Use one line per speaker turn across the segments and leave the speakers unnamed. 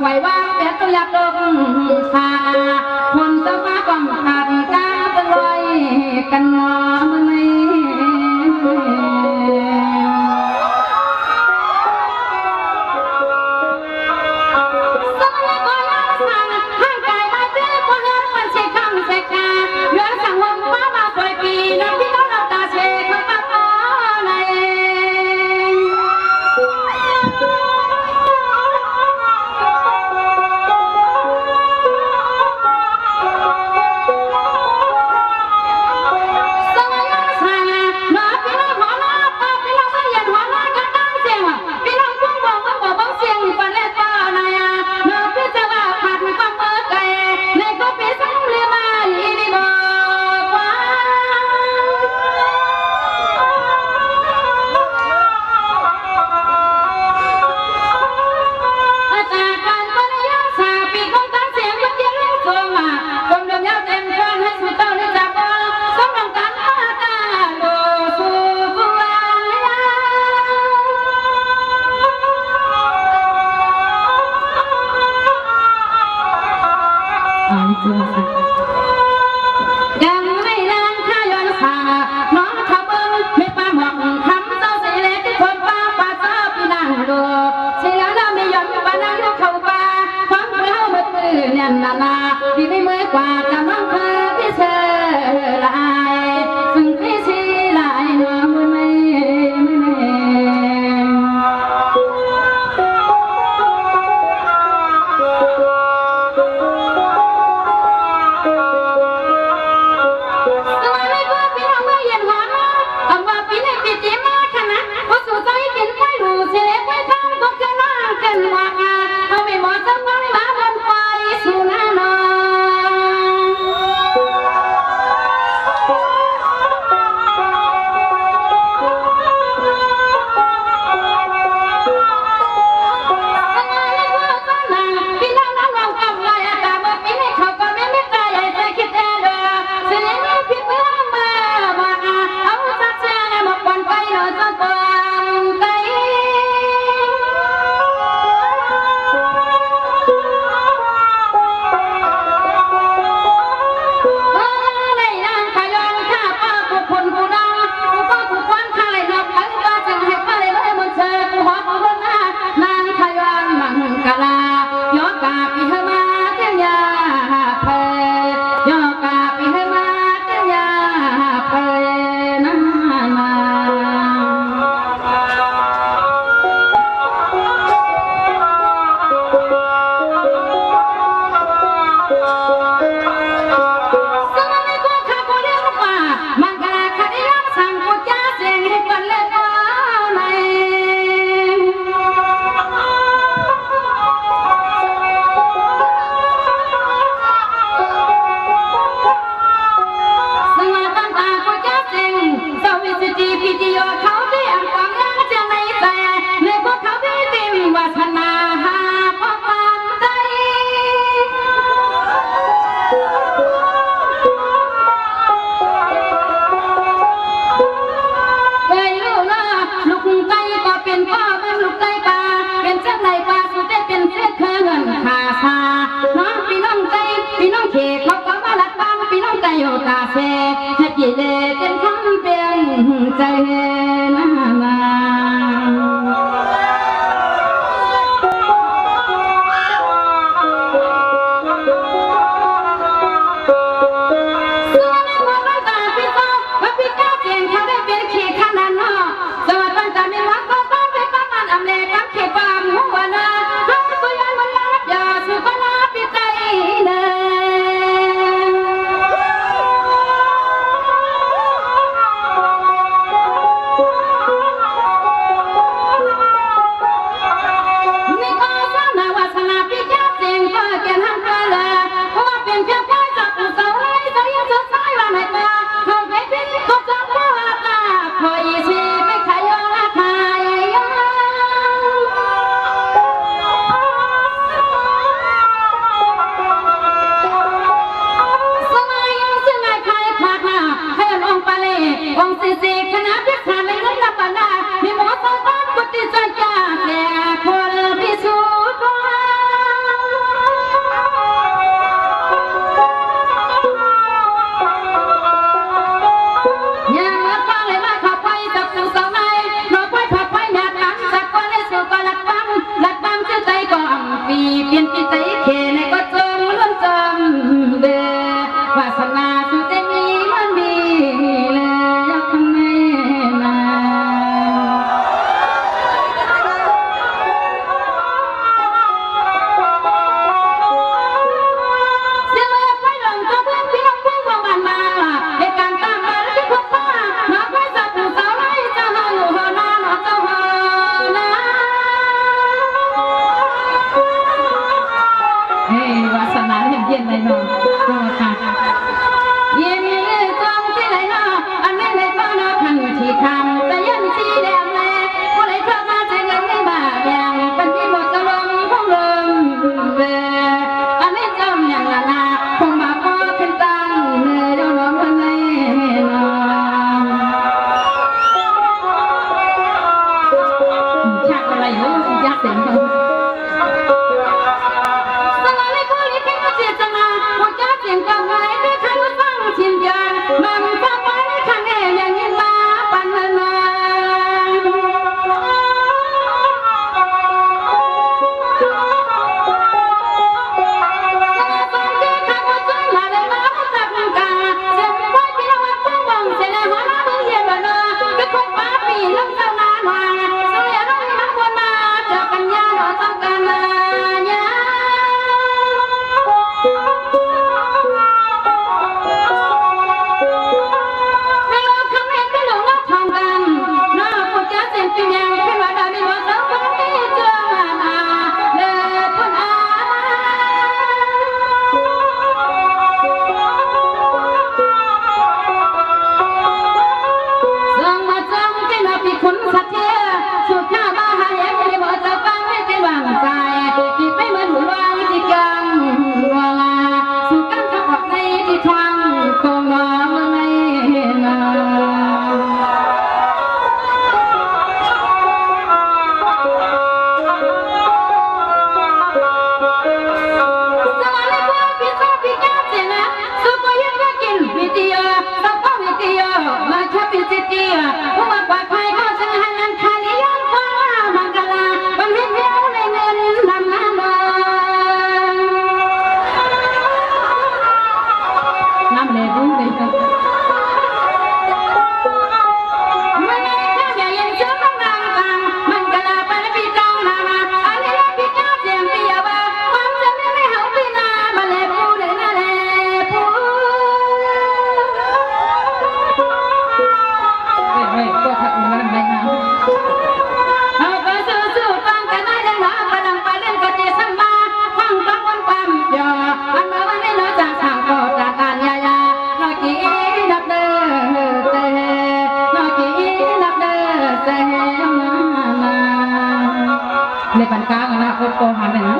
ไหวว่าเป็ดตัวยักษ์ลงขาคนจะมาบังคับกาเป็นลอยกันนอนใน มีลูกเจ้านานวางสุริยรุ่งน้ำวนมาเจอกันยาเราต้องการลายาให้ลูกคำเห็นเป็นหลงรักทองกันน้าพูดจาเสียงปิ่งยังขึ้นมาได้ไม่ว่าสักวันที่เจอมาเลิศพ้นอาคุณสัตเทียสุดท้าบ้าหายไม่ได้บอกจะฟังไม่เป็นวางใจที่ไม่เหมือนหัววางที่กำวางสุกันขับขับในที่ทางคงมองไม่นาสวัสดีครับพี่ชอบพี่แก้วเจนะสุขยังก็กินวิทยาสัพพะวิทยามาชอบพี่เจตีผู้มาปลอดภัยก็จะให้นันทานิยมฟ้ามังกรบังเห็นเดียวในเงินลำน้ำน้ำเลยดูเลยมันแค่ยังเชื่อมันนางตังมันกระลาไปพี่จ้องนามาอันนี้เราพี่ก้าวเจียมพี่ยาบ้าความจำไม่หาพี่นามาเลยพูดเลยนะเลยพูดเฮ้ยก็ทักมันไม่หาเอาไปสู้ๆฟังกันได้ยังหาพลังไปเล่นกับเจสันมาฟังต้องวันความยออันมาวันนี้เราจะทางก็จะการยายาน้อยกี่นับเด้อเจ้น้อยกี่นับเด้อเจ้มาในปันกลางนะโอ้โหหันไปนะ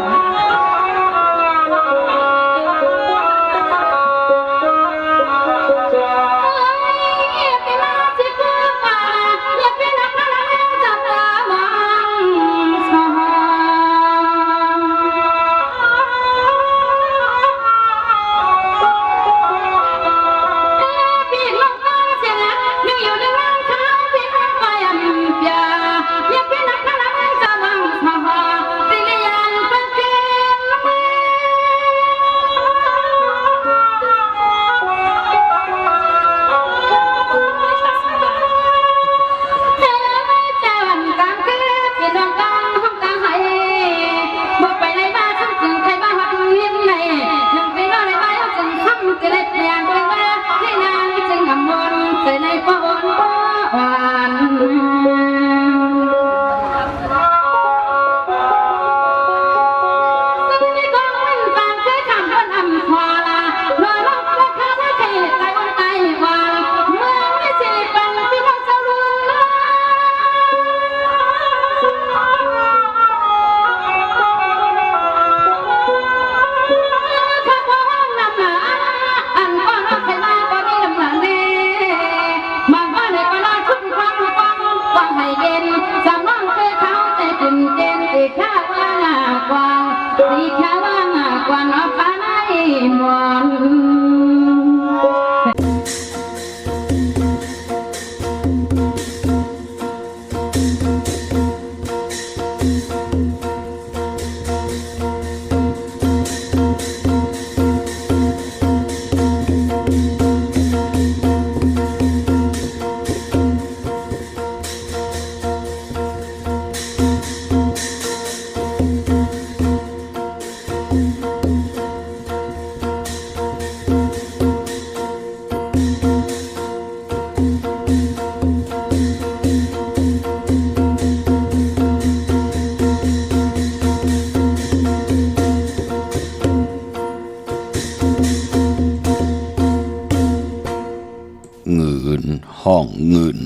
ห้องเงิน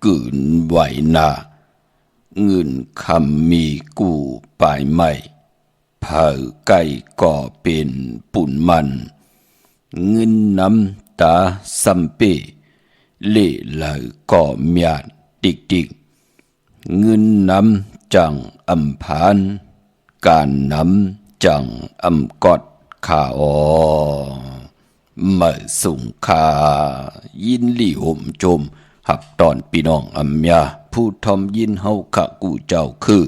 กืนไหวนาเงินคำมีกู้ปลายไม่เผาไก่ก่อเป็นปุ่นมันเงินน้ำตาซัมเปเล่ไหลก่อเมียดดิกดิกเงินน้ำจังอำพานการน้ำจังอำกอดขาอมาสุงคายินลี่ห่มจมหับตอนพี่น้องอำยาผู้ทอมยินเฮาขะกูเจ้าคือ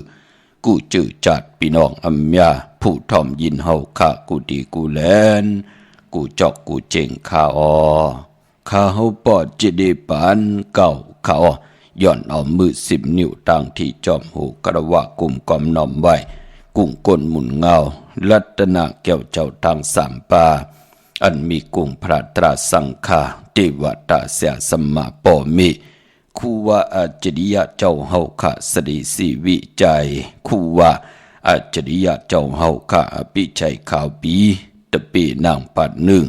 กูจือจัดพี่น้องอำยาผู้ทอมยินเฮาขะกูดีกูแลนกูจอกกูเจงข้าอข้าเฮาปอดจิเดปานเก่าข้า ย่อนเอามือ10 นิ้วตั้งที่จอมหูกระว่ากลุ่มกอมน้อมไว้กุ้งก้นหมุนเงารัตนาแก้วเจ้าทางสามป่าอันมีกุ้งพระตราสังฆาเทวตาเสียสมมาปอมิคูว่าอาจริยะเจ้าเฮาขะสดีสีวิจัยคูว่าอาจริยะเจ้าเฮาขะอภิชัยข่าวปีตะปีนางปัดหนึ่ง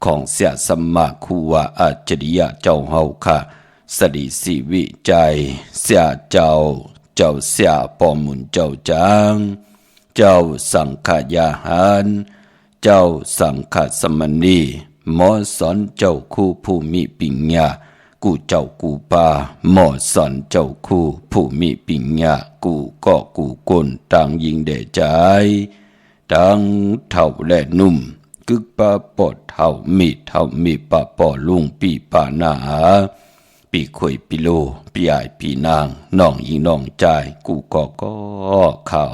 ของเสียสมมาคูว่าอาจริยะเจ้าเฮาขะสดีสีวิจัยเสียเจ้าเสียปอมุนเจ้าจางเจ้าสังขยาหารเจ้าสังฆสมณีหมอสอนเจ้าคู่ผู้มีปิญญากูเจ้ากูปาหมอสอนเจ้าคู่ผู้มีปิญญากูก็กูกลต่างยิงเดใจต่างเท่าและนุ่มกึกปาปอดเท่ามีปาปอลุงปีปานาปีข่อยปีโลปีอายปีนางน้องยิงน้องใจกูก็ข้า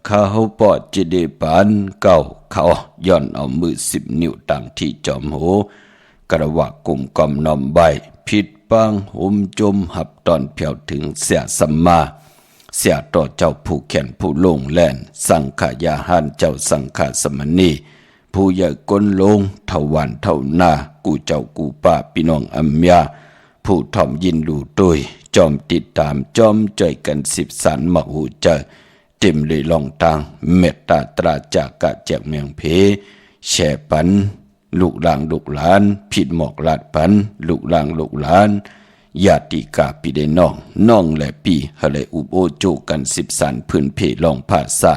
เขาปอดจะได้ปานเก่าเขาย่อนเอามือ10 นิ้วตั้งที่จอมหูกระวะกลุ่มกอมนอมใบผิดปังหุมจมหับตอนเพียวถึงเสียสัมมาเสียต่อเจ้าผู้แขนผู้ลงแล่นสังขยาหานเจ้าสังฆสมณีผู้ใหญ่ก้นลงเท่าวันเท่าหน้ากูเจ้ากูป้าพี่น้องอัมยาผู้ถ่อมยินดูตุยจอมติดตามจอมใจกัน10 สันมหูเจอเต็มเลยลองตังเมตตาตราจากกะแจกเมืองเพแช่ปันลูกหลางลูกหลานผิดหมอกลาดปันลูกหลางลูกหลานญาติกาปีได้น้องและปีฮะเลยอุบโอจูกัน10 สันพื้นเพลองภาษา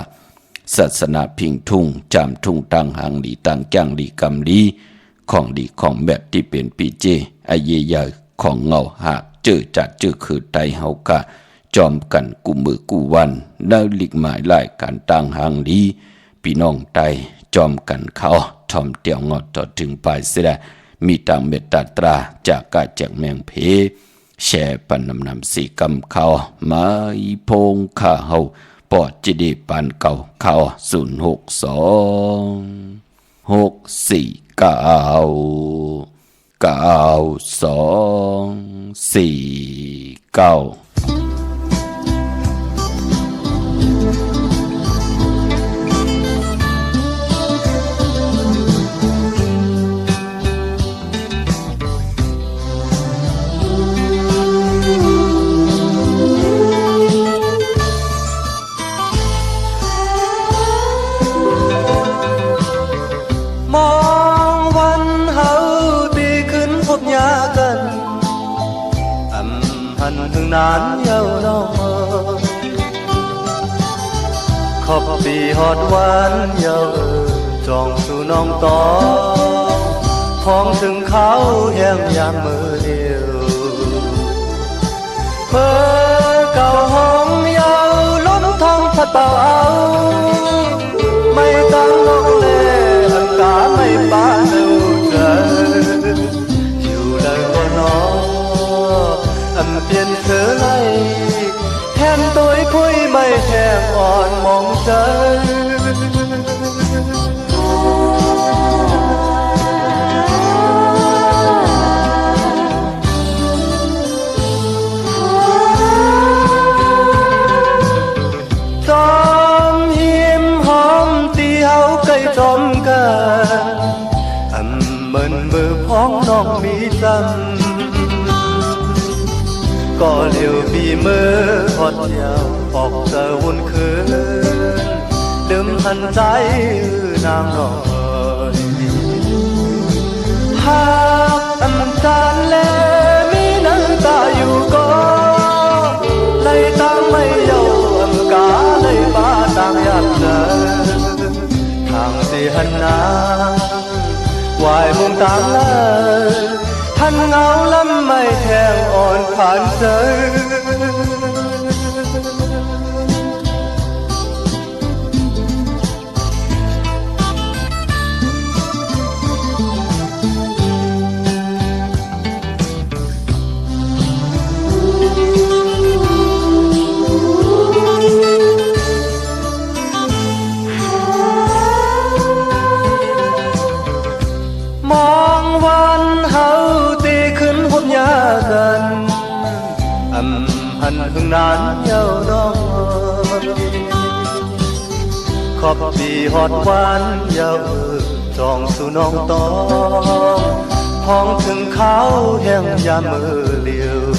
ศาสนาพิงทุ่งจามทุ่งตังหางหลีตังแก้งหลีกำลีของดีของแบบที่เป็นปีเจไอเยยของเงาหากเจอจัดเจอคือไตเฮากะจอมกันกูมือกูวันได้หลีกหมายไล่การต่างหางลีพี่น้องไตจอมกันเขาทอมเตียวงอดต่อถึงปลายเสียมีตามเมตตาตราจากกาแจกเมืองเพแช่ปันนำสีกำเขามาอีพงข้าเฮาปอดจิดีปันเก่าเขา06249
นานเยาวนอขอบปีฮอดวันเยาจองสู่น้องตอของถึงเขาแหมยามมือเดียวเพื่อเก่าห้องเยาล้มทองพัดเป่าเอาไม่ตั้งน้องเล่อันกาไม่ปาเจ้าเจออยู่เลยบ่น้องเปลี่ยนเธอไล่แทนตัวคุยไม่แทงอ่อนมองใจจอมหิมหอมตีเฮาใกล้จอมกันเหมือนมือพ้องน้องมีจำก็เลี้ยวปีมือพอดยาวออกเจอวุ่นคืนลืมทันใจนางน้อยหากอำจานแลมีน้ำตาอยู่ก็เลยตั้งไม่เยาอำกาเลยป้าต่างยากเจอทางที่หันหน้าวายมุมต่างเลยท่านเงาลำไม่แทงอ่อนผ่านเจอมองวันเฮาตีขึ้นพบยากัน hẳn hưng nán nhau đó khóc vì hót quán nhau tròn su non to phong thường kháo hem ya mơ liều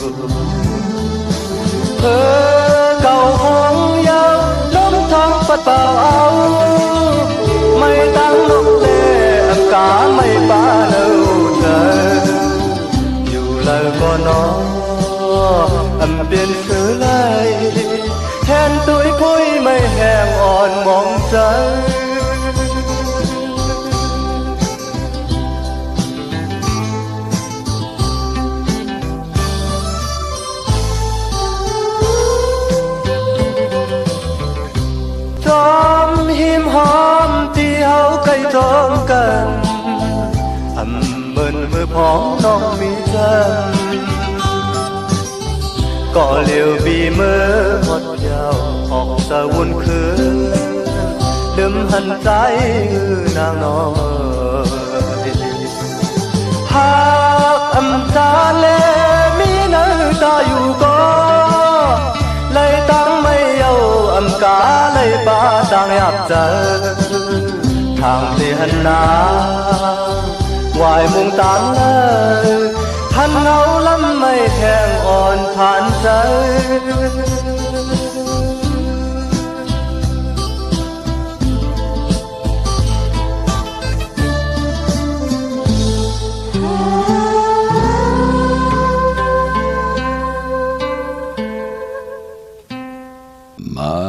cầu hong nhau lắm tháng bắt vào áo mây tăng lúc lệ âm cá mây ba nâu trời dù lời có nói âm biên xứ lại hẹn tuổi cuối mây hẹn on mong trái chóm hiếm hóm tí hấu cây trống cần ẩm mơn mưa phóng nong mi chân có liều vì mơ hót nhau học giờ buồn khứ đâm hằn trái nàng nói hát âm ta lê mi nơi ta yêu có lấy tăng mây yêu âm cá lấy ba tăng áp giờ thang thì hân na ngoài mùng tán lời hân ngâu lắm mây hẹn on than rơi
ไม่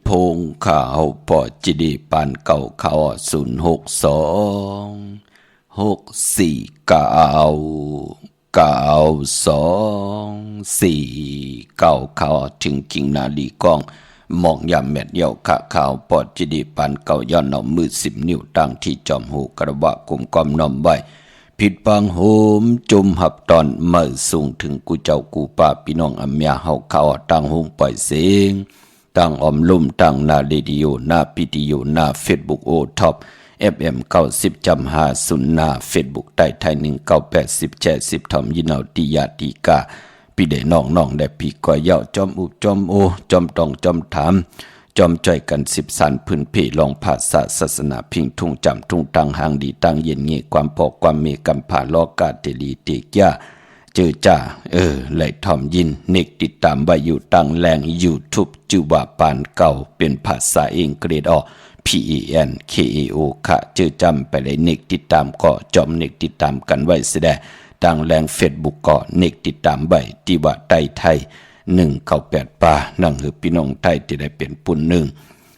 พงข่าวปอจิดีปานเก่าเขา062649224เขาถึงจริงนาลีกองมองยามแมดเยี่ยวข่าข่าวปอจิดีปานเก่าย้อนเอามือ10 นิ้วตั้งที่จอมหูกระบะกุมกอมน้อมไว้ผิดปังโหมจุมหับตอนเมื่อสูงถึงกูเจ้ากูป่าพี่น้องอำยาเฮาเขาตั้งหงปล่อยเสียงตั้งอมลุ่มตั้งหน้าเรดิโอหน้าพิธีโอหน้าเฟซบุ๊กโอท็อป FM 90.50หน้าเฟซบุ๊กใต้ไทย198070ทอมยินเอาติยาติกาพี่ได้น้องได้พี่ก็เย้าจอมอุจอมโอจอมตองจอมถามจอมจ่อยกัน10 สันพื้นเพลองภาษาศาสนาพิงทุ่งจำทุ่งตังหางดีตังเย็นเงี้ยความพอความเมกำผ่าลอกาเตลีเตกยาเจอจ้าไหลทอมยินเนกติดตามไว้อยู่ตังแรง YouTube จือว่าปานเก่าเป็นภาษาอังกฤษPENKAO ค่ะเจอจำไปเลยเนกติดตามก็จอมเนกติดตามกันไว้แสดงตังแรง Facebook ก็เนกติดตามไว้ที่ว่าไต้ไทย198ป่านั่งหือพี่น้องไทยที่ได้เป็นปุ่นหนึ่ง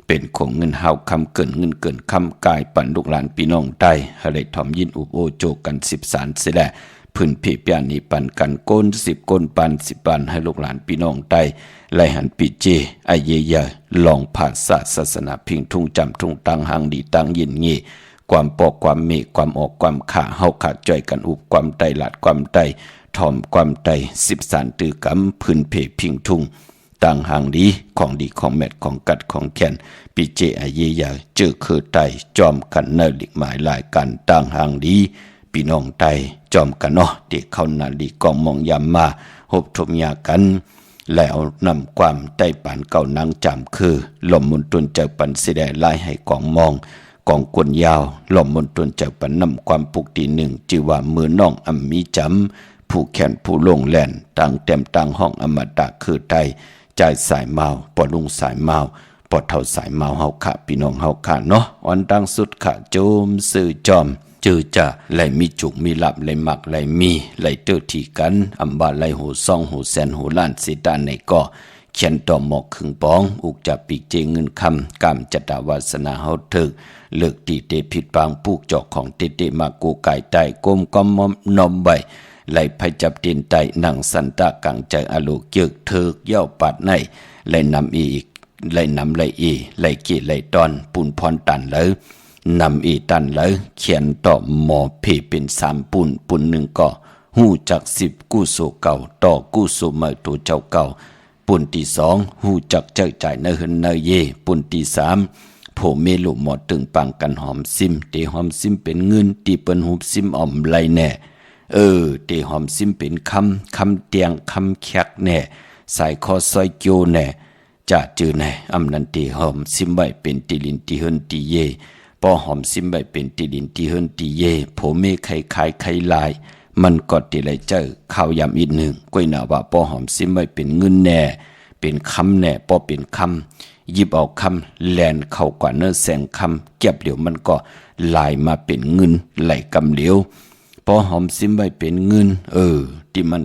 เป็นของเงินเฮาคำเกินเงินเกินคำกายปันลูกหลานพี่น้องไทยให้ทอมยินอุบโอโจกัน10 สารเสียแหละพื้นเพเปียนีปันกันโกน10 ก้นปัน10 ปันให้ลูกหลานพี่น้องไทยไล่หันปีเจไอเยยลองภาษาศาสนาพิงทุ่งจำทุ่งตังหางดีตังยินงี้ความปอกความเมความออกความขาเฮาขาดจ่อยกันอุบความไตหลัดความไตทอมความไต10 สารตือกำพื้นเพพิงทุ่งต่างหางดีของดีของแมดของกัดของแขนปีเจไอเยียเจอคือไตจอมกันเนลิกหมายลายกันต่างหางดีพี่น้องไตจอมกันเนาะเด็กเข้านาลีกองมองยามมาหบทมยากันแล้วนำความไต้ปานเก่านางจำคือลมมุนตุนเจอปันสิได้ลายให้กองมองกองกวนยาวลมมุนตุนเจอปันนำความปุกตีหนึ่งจือว่ามือน้องอัมมีจำผู้แขนผู้ลงแล่นต่างเต็มต่างห้องอมตะคือไตใจสายเมาปอลุงสายเมาปอเท่าสายเมาเฮาขะพี่น้องเฮาขะเนาะวันดังสุดขะโจมสื่อจอมเจอจะไหลมีจุกมีหลับไหลหมักไหลมีไหลเตอที่กันอำบาไหลหูซองหูแสนหูล้านสิตาในก็เขียนต่อหมอกครึ่งปองอุกจะปีกเจเงินคำกามจตาวาสนาเฮาถึกเลิกตีเตผิดปางปูกจอกของเตเตมากูไก่ใต้ก้มก้มนอมใบไหลไผจับตีนไตนั่งสันตะกังใจอโลเกือกเถิกเย้าปัดในไหลนำอีกไหลนำไหลอีไหลกี่ไหลตอนปูนพรตันเลยนำอีตันเลยเขียนต่อหมอเพเป็น3ปุ่นหนึ่งก็หูจัก10กู้โซเก่าต่อกู้โซเมื่อตัวเจ้าเก่าปุ่นที่2หูจักเจ้าจ่ายเนหินเนเยปุ่นที่3โผเมลุหมอตึงปังกันหอมซิมเตหอมซิมเป็นเงินตีเปิ้นหุบซิมอ่อมไหลแน่เตหอมซิมเป็นคำเตียงคำแขกแน่ สายคอซอยเกียวแน่จะจือแน่อำนันตีหอมซิมไว้เป็นตีลินตีเฮินตีเยปอหอมซิมไว้เป็นตีลินตีเฮินตีเยโผเมไข่ขายไข่ลายมันก็ตีไหลเจอข้าวยำอีกหนึ่งก้อยหนาว่าปอหอมซิมไว้เป็นเงินแน่เป็นคำแน่ปอเป็นคำหยิบเอาคำแลนเข้ากว่าเนื้อแสงคำเก็บเดี๋ยวมันก็ลายมาเป็นเงินไหลกำเหลียวพอหอมซิมไว้เป็นเงินที่มัน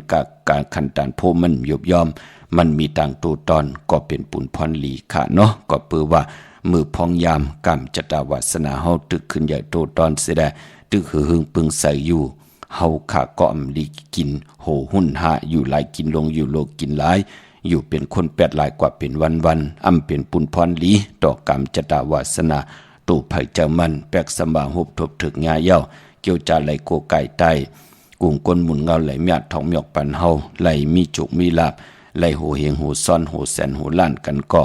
การขันตานโพมันยบยอมมันมีต่างตัวตอนก็เป็นปุ่นพรหลีค่ะเนาะก็เปือว่ามือพองยามกรรมจตาวาสนาเฮาตึกขึ้นใหญ่ตัวตอนเสียได้ตึกหึงปึงใส่อยู่เฮาขาก็อำลีกินโหหุ่นหาอยู่หลายกินลงอยู่โลกกินหลายอยู่เป็นคนแปดหลายกว่าเป็นวันอำเป็นปุ่นพรหลีต่อกรรมจตาวาสนาตู่ไผ่เจ้ามันแปกสมบาหบทบถึกงาเย้าเกี่ยวจาไหลโกไก่ไตกุ้งก้นหมุนเงาไหลเมียดทองเมียกปันเฮาไหลมีจุกมีลาบไหลโหเฮงโหซ่อนโหแสนโหล้านกันก็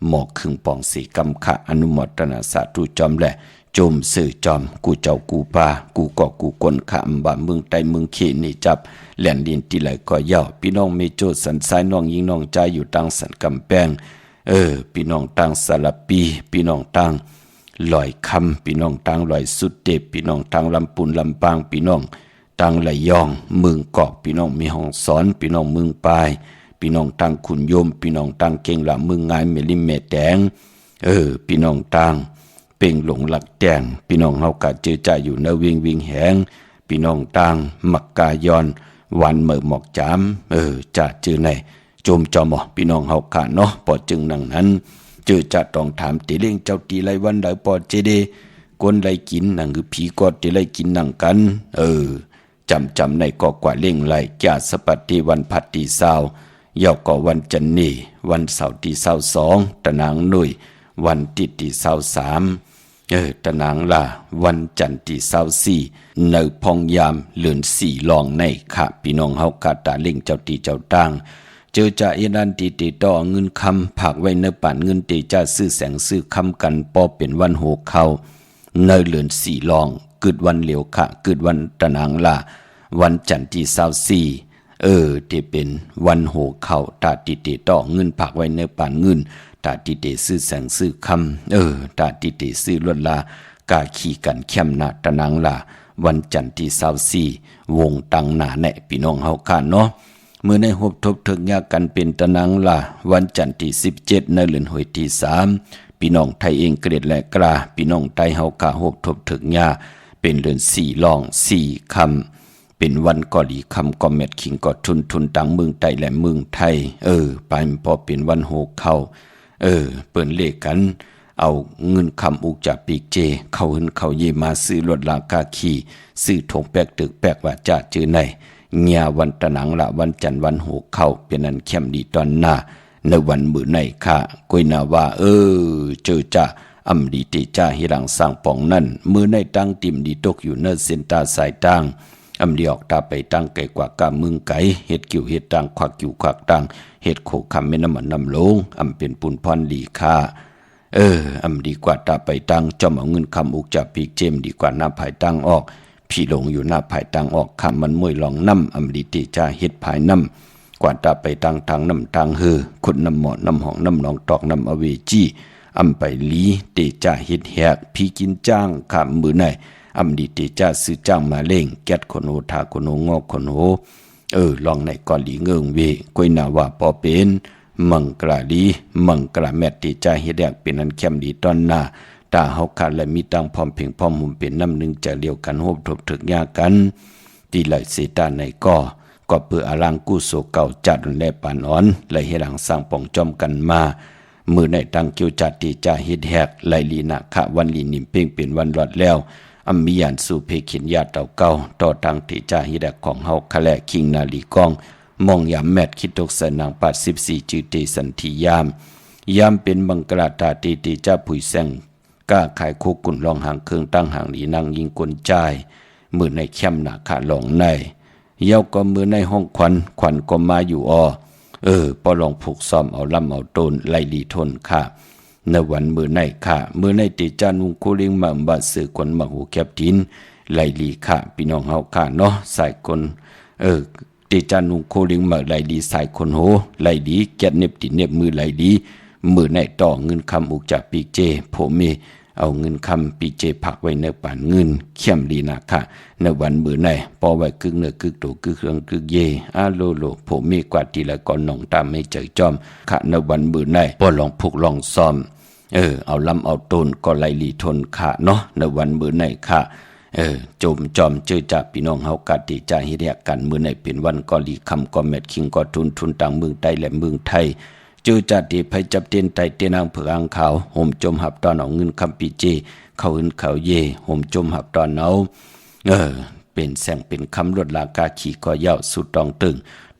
หมอกครึ่งปองสีกำขะอนุโมทนาสาธุจอมแหละโจมสื่อจอมกูเจ้ากูปากูก็กูกนขะอำบาเมืองไตเมืองเขนี่จับแหลนดินที่ไหลก็เย้าพี่น้องเมโจสันสายน้องยิงน้องใจอยู่ตั้งสันกำแพงพี่น้องตั้งสารปีพี่น้องตั้งลอยคำพี่น้องตั้งลอยสุดเด็บพี่น้องตั้งลำปูนลำปางพี่น้องตั้งไหลยองเมืองเกาะพี่น้องมีห้องสอนพี่น้องเมืองปลายพี่น้องตั้งขุนโยมพี่น้องตั้งเก่งละเมืองงายเมลิมเมแดงพี่น้องตั้งเป่งหลงหลักแดงพี่น้องเฮากะเจอใจอยู่ในวิงแหงพี่น้องตั้งมักกายอนวันเมื่อหมอกจามจะเจอในโจมจอมพี่น้องเฮากะเนาะปอจึงนังนั้นเจอจะต้องถามตีเล่งเจ้าตีไรวันใดปอเจเดกวนไรกินนังคือผีกอดตีไรกินนังกันจำในก็กว่าเล่งไรแก่สปัตติวันพัตติสาวเย่าก็วันจันนีวันเสาร์ที่22ตะนางหนุ่ยวันที่23ตะนางลาวันจันทร์ที่24ในพองยามเลือน4ลองในค่ะพี่น้องเฮากะตาเล่งเจ้าตีเจ้าตั้งเจอจะเอนันตีต่อเงินคำผักไว้ในป่านเงินตีจะซื้อแสงซื้อคำกันปอเป็นวันโหเข้าในเลือน4ลองกึดวันเหลียวค่ะกึดวันตะนางลาวันจันทร์ที่24ที่เป็นวันโหเข้าตาติต่อเงินผักไว้ในป่านเงินตาติซื้อแสงซื้อคำตาติซื้อลดลากาขี่กันเข้มหน้าตะนางลาวันจันทร์ที่24วงตังหนาแน่พี่น้องเฮาค่ะเนาะเมื่อในหบทบถึงยากันเป็นตะนางลาวันจันทร์ที่17ในเดือนหวยที่3พี่น้องไทยเองเกรดและกล้าพี่น้องไทยเฮากะหบทบถึงยาเป็นเดือน4ลอง4คำเป็นวันกอลีคำก็เม็ดขิงก็ทุนตังเมืองไทยและเมืองไทยไปพอเป็นวันโหเข้าเปิ้นเลขกันเอาเงินคำอุกจากปีกเจเข้าหึนเข้าเยมาซื้อรถลากาขี่ซื้อถงแปกตึกแปกว่าจะจื้อในเงียวันตะหนังละวันจันทร์วันโหเข้าเป็นนั้นเข้มดีตอนหน้าในวันมื้อในค่ะก้อยนาว่าเจอจะอำดีติจ้าฮิรังสร้างป่องนั่นมื้อในตั้งติ่มดีตกอยู่เนเส้นตาสายตั้งอำดีออกตาไปตั้งไกลกว่ากามึงไก่เฮ็ดกิ่วเฮ็ดตังควักกิ่วควักตังเฮ็ดโขคำแม่น้ำมันน้ำลงอำเป็นปุนพรลีค่าอำดีกว่าตาไปตั้งจอมเอาเงินคำอุกจากปีกเจมดีกว่าหน้าภายตั้งออกพี่หลงอยู่หน้าภายตั้งออกคำมันมวยลองน้ำอำดีติจ้าเฮ็ดภายน้ำกว่าตาไปตั้งทางน้ำทางขุดน้ำหมอน้ำหองน้ำหนองตอกน้ำอเวจีอำไปลีติจ้าเฮ็ดแหกพี่กินจ้างคำมือไหนอำดีติจ้าซื้อจ้างมาเล่งแก๊ดคนโหทาคนโหงอกคนโหลองในก่อนหลีเงิงเวก้อยนาว่าปอเป็นมังกราลีมังกราแมตติจ้าเฮ็ดแหกเป็นอันเข้มดีตอนหน้าตาเฮาขาดและมีตังพร้อมเพียงพร้อมหุ่มเป็นน้ำหนึ่งจะเลียวกันโหบทบถึกยากันตีไหลเสตาในก็เพื่ออารังกู้โศเก่าจัดและปานอ่อนไหลให้หลังสร้างป่องจอมกันมามือในตังเกียวจัดติจ้าเฮ็ดแหกไหลลีนะขะวันลีนิมเพ่งเป็นวันรอดแล้วอำมียานสู่เพขินญาติเต่าเก่าต่อตังติจ้าเฮ็ดแหกของเฮาคะแลคิงนาลีกองมองยามแมทคิดตกสนางปัด14จือเตสันทียามเป็นบังกลาตาติจ้าผุยแซงกล้าขายโคกุนลองหางเครื่องตั้งหางลีนางยิงกลจ่ายมือในเข้มหนาขาหลองในเย้าก็มือในห้องขวัญก็มาอยู่ปอลองผูกซ้อมเอาลำเอาต้นไล่ลีทนค่ะในวันมือในค่ะมือในติจานุงโคลิงมาบาสือคนมาหูแคบทินไล่ลีค่ะพี่น้องเฮาค่ะเนาะสายคน ติจานุงโคลิงเหมือไหลดีสายคนโหไหลดีแกะเน็บติเน็บมือไหลดีมือในต่อเงินคำอุกจากปีเจผมมีเอาเงินคำปีเจผักไว้ในป่านเงินเข้มดีนะค่ะในวันมือในพอไว้กึกเนื้อกึกตัวกึกเครื่องกึกเยอาโลโลผมมีกว่าทีละก่อนน้องตามไม่เจอจอมค่ะในวันมือในพอลองพุกลองซ้อมเอาลำเอาต้นก็ไหลลีทนค่ะเนาะในวันมือในค่ะจมจอมเจอจากพี่น้องเฮากาติจาฮิเรียกันมือในเป็นวันก็ลีคำก็เม็ดคิงก็ทุนต่างเมืองใต้และเมืองไทยเจอจัดดีภัยจับเตียนไตเตียนางเผืองขาวห่มจมหับตอนเอาเงินคำปีเจเขาอื่นเขาเย่ห่มจมหับตอนเอาเป็นแสงเป็นคำลดลากาขี่ก็ยาวสุดตองตึง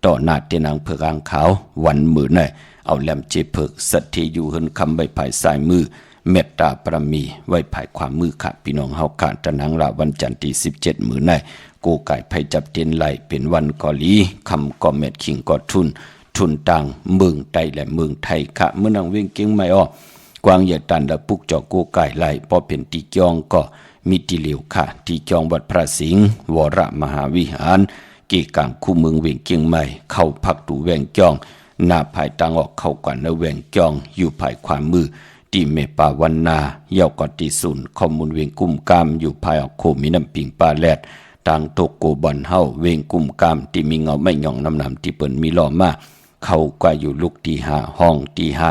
ต่อหน้าเตียนางเผืองขาววันมือในเอาแหลมเจเพิกสัตย์ที่อยู่หึนคำใบภายสายมือเมตตาปรมีไว้ภายความมือขาดพี่น้องเฮาขาดตะนังละวันจันทร์ที่17มื้อในกูไก่ไผจับเตียนไหลเป็นวันกอลีคำก็เม็ดขิงก็ทุนต่างเมืองไทยและเมืองไทยค่ะเมื่อนางเวียงเก่งไม่ออกกวางเหยียดตันและปุกจอกูไก่ไหลพอเป็นตีจองก็มีตีเหลียวค่ะตีจองวัดพระสิงห์วรมหาวิหารกีกลางคู่เมืองเวียงเก่งใหม่เข้าพักตูแวงจองหน้าภายตังออกเข้ากว่าในแวงจองอยู่ภายความมือที่เมปาวันนาเยาวกอติสุนข้อมูลเวียงกุมกามอยู่ภายออกโคมีน้ำปิงปลาแลดต่างโตโกบอนเฮาเวียงกุมกามที่มีเงาไม่หย่องน้ำที่เปิ่นมีล้อมาเขาก็อยู่ลูกตีหาห้องตีหา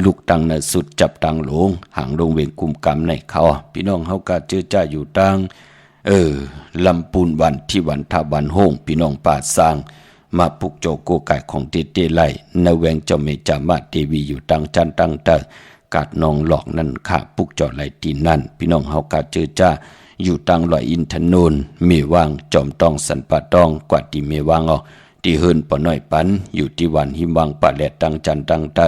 ลูกตังในสุดจับตังหลงหางลงเวียงกุมกามในเขาพี่น้องเฮากาเจอจ้าอยู่ตังลำปูนวันที่วันทาวันโฮงพี่น้องป่าสร้างมาปุกโจโกไก่ของเตเตไลในแวงเจ้าเมจามาเทวีอยู่ตังจันตังเตกาดนองหลอกนั่นค่ะปุกจอดไหลตีนั่นพี่น้องเฮากาเจอจ้าอยู่ตังลอยอินทนนเมวางจอมตองสันปะตองกว่าที่เมวางออกที่เฮินปอน้อยปันอยู่ที่วันหิมวังป่าแหลดตังจันตังเต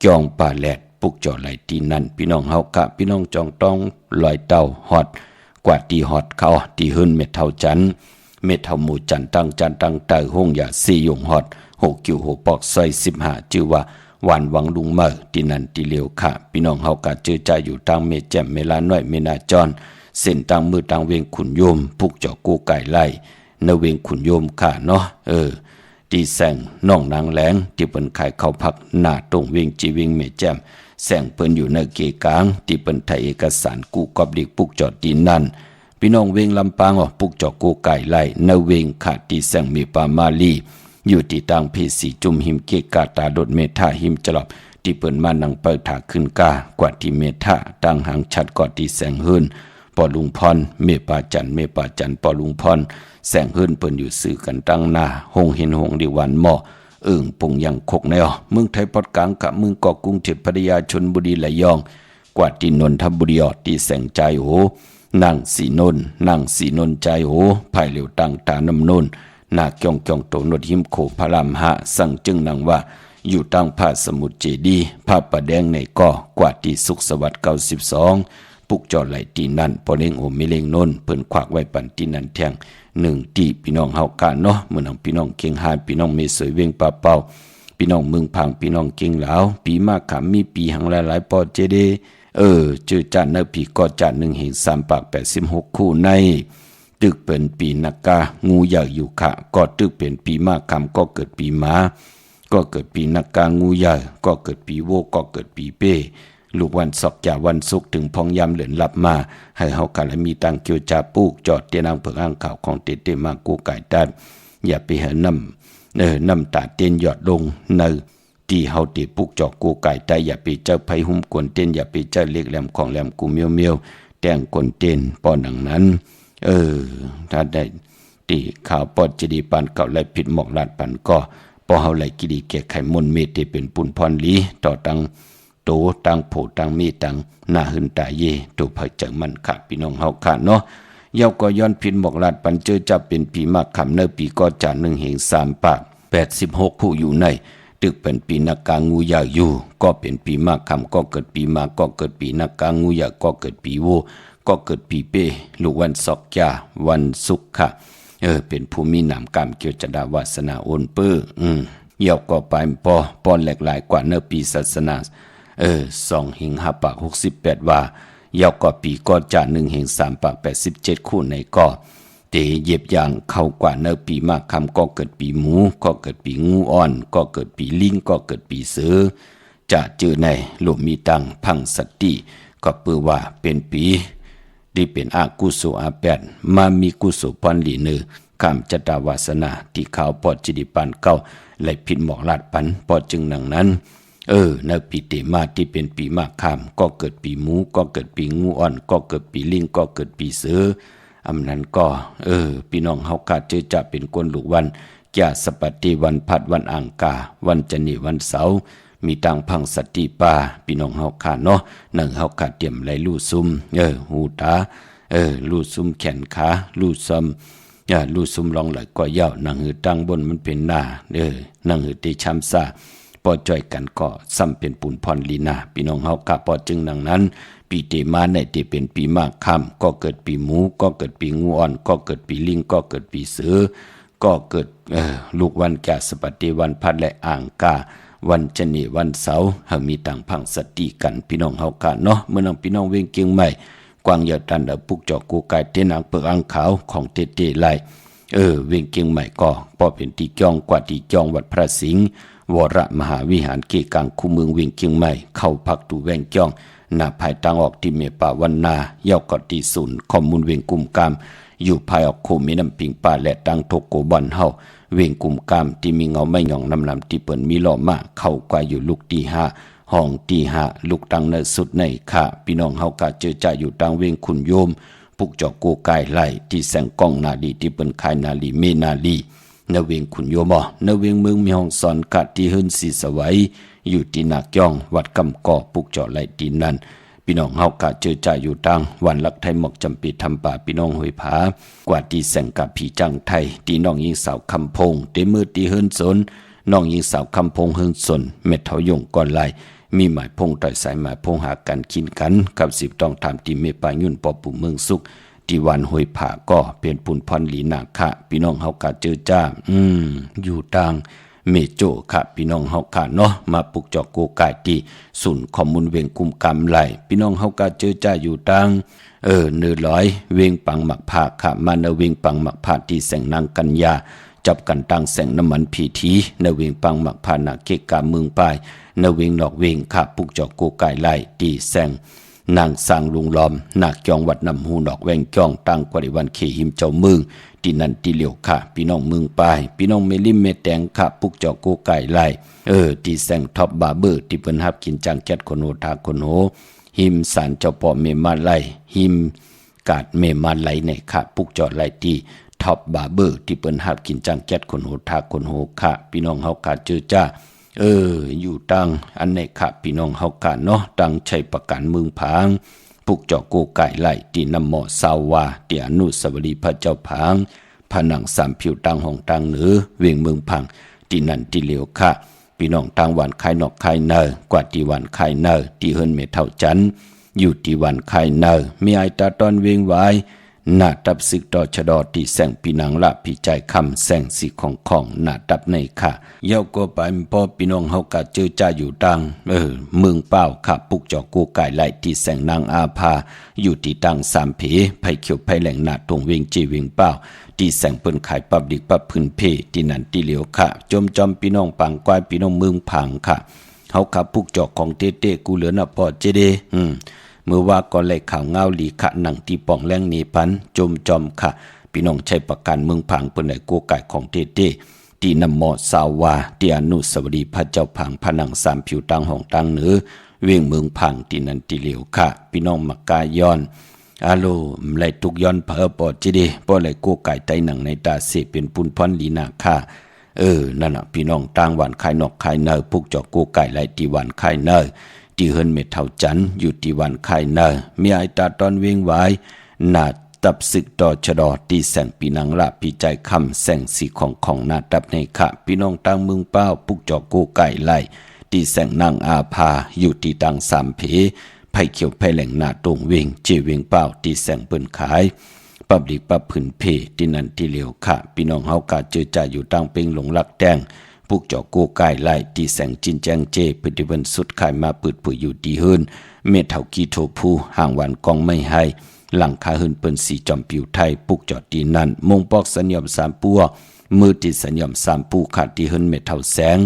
จองป่าแหลดปุกจอดไหลตีนั่นพี่น้องเฮากะพี่น้องจองตองลอยเต้าฮอดกว่าที่ฮอดเขาที่เฮินเม็ดเท่าจันเม็ดเท่าหมู่จันตังเตห้องอย่าสี่ยงฮอด6กิว6ปอกซอย15ชื่อว่าวันวังลุงเมอที่นั่นที่เลียวค่ะพี่น้องเฮากะเจอใจอยู่ตังเมแจ่มเมลาน้อยเมนาจอนเส้นตังมือตังเวงขุนโยมพุกเจาะกูไก่ไล่นเวงขุนโยมค่ะเนาะที่แสงน้องนางแหลงที่เปิ้นขายข้าวผักหน้าตรงเวงจีเวงเมแจ่มแสงเปิ้นอยู่ในเกกลางที่เปิ้นไทยเอกสารกูกอบดิกปุกเจาะตีนั่นพี่น้องเวงลำปางปุกเจาะกูไก่ไล่นเวงค่ะที่แสงมีปามาลีอยู่ที่ตังเพสีจุมหิมเกกาตาดดเมธาหิมจลอบที่เปิ้นมานังเปิดถาขึ้นกากว่าที่เมธาตังหางชัดกอดที่แสงหืนปอลุงพรเมปาจันปอลุงพรแสงหืนเปิ้นอยู่สื่อกันตั้งหน้าหงเห็นหงดีวันหม้อปงยังคกในเมืองไทยปอดกลางกะเมืองเกาะกรุงเทพพัทยาชลบุรีระยองกว่าที่นนทบุรีที่แสงใจโหนางสีนนใจโหภายเหลียวตังตาน้ำนนนาเกียงโตนดหิมโขพระรามหะสั่งจึงนางว่าอยู่ตั้งพระสมุทรเจดีพระประแดงในก่อกว่าที่สุขสวัสดิ์92ปุกจอดไหลตีนั่นพอเล่งโอมิเลงนนเพิ่นควักไว้ปันตีนั่นแทง1ตีพี่น้องเฮากะเนาะมื้อนังพี่น้องเก่งหานพี่น้องเมสวยเวียงป่าเป่าพี่น้องเมืองพังพี่น้องเก่งหลาวปีมากขามมีปีหังหลายๆปอเจเดจือจันเนอผีก็จัน1เห็น3ปาก86คู่ในตึกเป็นปีนักกางูใหญ่อยู่ค่ะก็ตึกเป็นปีมากคำก็เกิดปีม้าก็เกิดปีนักกางูใหญ่ก็เกิดปีโวก็เกิดปีเป้ลูกวันศอกจากวันศุกร์ถึงพองยามเหลือนหลับมาให้เฮากันและมีตังเกียวจาปูกจอดเตียนางเผือกอ่างข่าวของเตมากูไก่ดันอย่าไปหาน้ำตาเตียนหยอดลงในที่เฮาติปุกจอกกูไก่ได้อย่าไปเจ้าไผหุ้มกวนเตียนอย่าไปเจ้าเล็กแหลมของแหลมกูเมียวแต่งกวนเตียนป้อนดังนั้นถ้าได้ตีข่าวปอดจะดีปานเก่าและผิดหมอกลาดปันก็พอเฮาไหลกิดีแก่ไขมนเมตเป็นปุ่นพรลีต่อตังโตตังโผตังมีตังหน้าหึนตาเยตัวเผยจังมันขาดพี่น้องเฮาขาดเนาะเยาก็ย้อนผิดหมอกลาดปันเจอจับเป็นปีมากคำเนอปีก็จาน1เห็น3ปาก86คู่อยู่ในตึกเป็นปีนักกางูยาอยู่ก็เป็นปีมากคำก็เกิดปีมาก็เกิดปีนักกางูยาก็เกิดปีโวก็เกิดปีเป้ลูกวันศอกยาวันศุกร์ค่ะเป็นภูมินามกรรมเกี่ยวจดาวาสนาโอนเปอร์เยี่ยวก็ไปปอนแหลกหลายกว่าเนื้อปีศาสนา2หิง5ปาก68ว่าเยี่ยวก็ปีก็จ่า1หิง3ปาก87คู่ในก็ เตเย็บอย่างเข้ากว่าเนอปีมากคำก็เกิดปีหมูก็เกิดปีงูอ่อนก็เกิดปีลิงก็เกิดปีเสือจะเจอในหลุมมีตังพังสติก็เปือว่าเป็นปีที่เป็นอากุโสอาแปดมามีกุโสปอนลีเนอคำจตาวาสนาที่เขาปอดจิดิปันเก้าไหลผิดหมอกลาดปันปอดจึงหนังนั้นในปีเตมาที่เป็นปีมากคำก็เกิดปีหมูก็เกิดปีงูอ่อนก็เกิดปีลิงก็เกิดปีเสืออำนั้นก็พี่น้องเฮาคาเจอจะเป็นคนลูกวันแก่สปฏิวันพัดวันอังคาวันจันทร์วันเสาร์มีตังพังสติปาพี่น้องเฮาคาเนาะนั่งเฮาคาเตรียมไหลลู่ซุมหูตาลู่ซุมแขนขาลู่ซ้ำลู่ซุมลองไหลก็ยาวนั่งหือตั้งบนมันเป็นหน้านั่งหือตีช้ำซาปอจ่อยกันก็ซ้ำเป็นปุนพรลีนาพี่น้องเฮาคาปอจึงดังนั้นปีเตมาในที่เป็นปีมากค่ำก็เกิดปีหมูก็เกิดปีงูอ่อนก็เกิดปีลิงก็เกิดปีเสือก็เกิดลูกวันแก่สปฏิวันพัดและอ่างกาวันจันทร์วันเสาร์เฮามีต่างพังสติกันพี่น้องเฮากันเนาะเมื่อน้องพี่น้องเวงเกียงใหม่กวางยาวตันดปุกจอกกูกายเตนางเปิกอังขาวของเตไลเวงเกียงใหม่ก็พอเป็นที่จ้องกว่าที่จ้องวัดพระสิงห์วรมหาวิหารเกกังคูเมืองเวงเกียงใหม่เข้าพักตูแวงจ้องหน้าภายตางออกที่เมป่าวันนาเย่ากอตีศูนย์ข้อมูลเวงกุมกามอยู่ภายออกโคมีน้ำปิงป่าและตังโทโกบอนเฮาเวงกุมกามที่มีเงาไม่หย่องน้ำที่เปิ่นมีหล่อมาเข้ากว่าอยู่ลูกตีห้าห้องตีห้าลูกตังเนสุดในค่ะพี่น้องเฮากะเจอจ่าอยู่ตังเวงขุนโยมปุกจอกโกกายไหลที่แสงกองนาลีที่เปิ่นคายนาลีเมนาลีนเวงขุนโยมนเวงเมืองมีห้องสอนกะที่หื้นสีสวัยอยู่ที่นักย่องวัดกำก่อปุกจอไหลตีนั้นพี่น้องเฮากะเจอจ่าอยู่ตังวันลักไทยหมอกจำปีทำป่าพี่น้องหอยผากว่าที่แสงกับผีจังไทยที่น้องยิงสาวคำพงเตมือที่หื้นสนน้องยิงสาวคำพงหื้นสนเม็ดเทายงก่อนไหลมีหมายพงต่อยสายหมายพงหากันกินกันกับสิบต้องทำที่เมปายุ่นปอปู่เมืองสุขที่วันหอยผาก็เป็นปุ่นพรหลีนาคะพี่น้องเฮากะเจอจ้าอยู่ตังเมโจค่ะพี่น้องเฮาค่ะเนาะมาปลุกจอกโกกายที่ศูนย์ข้อมูลเวงกุมกำไหลพี่น้องเฮากะเจอจ้าอยู่ตังเนื้อร้อยเวงปังหมักผาค่ะมาเนเวงปังหมักผาที่แสงนางกัญญาจับกันตั้งแสงน้ำมันผีทีเนเวงปังหมักผานาเกกาเมืองปลายเนเวงนอกเวงค่ะปลุกจอกโกกายไหลที่แสงนางสร้างลุงล้อมนาคจองวัดนำหูนอกแวงจองตั้งกว่าวันเขหิมเจ้าเมืองที่นั่นที่เหลียวค่ะพี่น้องเมืองปลายพี่น้องเมลิมเมแตงค่ะปุกจอกโกไก่ไล่ที่แสงท็อปบาเบอร์ที่เปิ้นฮับกินจังแก๊ดคนโหทาคนโหหิมสารเจ้าพ่อเมมาไล่หิมกาดเมมาไล่ในค่ะปุกจอไล่ที่ท็อปบาเบอร์ที่เปิ้นฮับกินจังแก๊ดคนโหทาคนโหค่ะพี่น้องเฮากะเจอจ้าอยู่ตังอันไหนค่ะพี่น้องเฮากะเนาะตังชัยประกันเมืองผางปุกจอกโกไก่ไล่ที่นำหมอสาวาที่อนุสาวรีย์พระเจ้าผางผนังสามผิวตังห้องตังเหนือเวียงเมืองพังที่นั่นที่เหลียวค่ะพี่น้องตังวันคายนอกคายเนอกว่าที่วันคายเนอที่เฮิรนเมเท่าจันอยู่ที่วันคายเนอมีไอตาตอนเวียงไว้หน้าตับศึกต่อชะดอที่แสงพี่นางละพี่ใจคำแสงสีของหน้าตับในค่ะเย้าก็ไปพอพี่น้องเฮากะเจอจ้าอยู่ตังเมืองเป้าค่ะปุกจอกกูไก่ไหลที่แสงนางอาภาอยู่ที่ตังสามเพไผเขียวไผแหลงหน้าตรงเวียงจีเวียงเป้าที่แสงเปิ้นขายปับดิกปับพื้นเพที่นั่นที่เหลียวค่ะจอมพี่น้องปังกวายพี่น้องเมืองพังค่ะเฮาขับปุกจอกของเต้กูเหลือน่ะพอเจเดเมื่อว่าก็เลยข่าวเงาหลีขะหนังที่ป่องแรงนีพันจอมค่ะพี่น้องใช้ประกันเมืองพังเปิ้นได้โกไก่ของเต้ที่นำหมอสาวาที่อนุสาวรีย์พระเจ้าพังผนังสามผิวตังห้องตังเหนือเวียงเมืองพังที่นั่นที่เหลียวค่ะพี่น้องมักกาย้อนอาโลไหลตุกย้อนเผอปอจิเดปอไหลโกไก่ไตหนังในตาเสเป็นปุนพรลีนาค่ะนั่นน่ะพี่น้องต่างหวานคายนอกคายเนอปุกจอกโกไก่ไหลที่หวานคายเนอที่เฮิรนเมเท่าจันอยู่ที่วันคายเนอมีไอตาตอนเวียงไว้หน้าตับศึกต่อชะดอที่แสงปีนังละพี่ใจคำแสงสีของหน้าตับในค่ะพี่น้องต่างเมืองเป้าปุกจอกโกไก่ไหลที่แสงนางอาภาอยู่ที่ตังสามเพไผเขียวไผแหล่งหน้าตรงเวงเจเวงเป้าที่แสงเปิ้นขายปับดิกปับพื้นเพที่นั่นที่เหลียวค่ะพี่น้องเฮากะเจอจ่าอยู่ตังเป่งหลงลักแตงปุกจอกโกไก่ไล่ที่แสงจินแจงเจปฏิบัติสุดขายมาปืดปุ๋ยอยู่ดีเฮิรนเมเท่ากีโทผู้ห่างวันกองไม่ให้ หลังคาหืนเปิ้นสีจอมผิวไทยปุกจอดตีนั่นมงปอกสัญญอม3ปัวมือติสัญญอม3ปูขาดที่หืนเม็ดเท่าแสง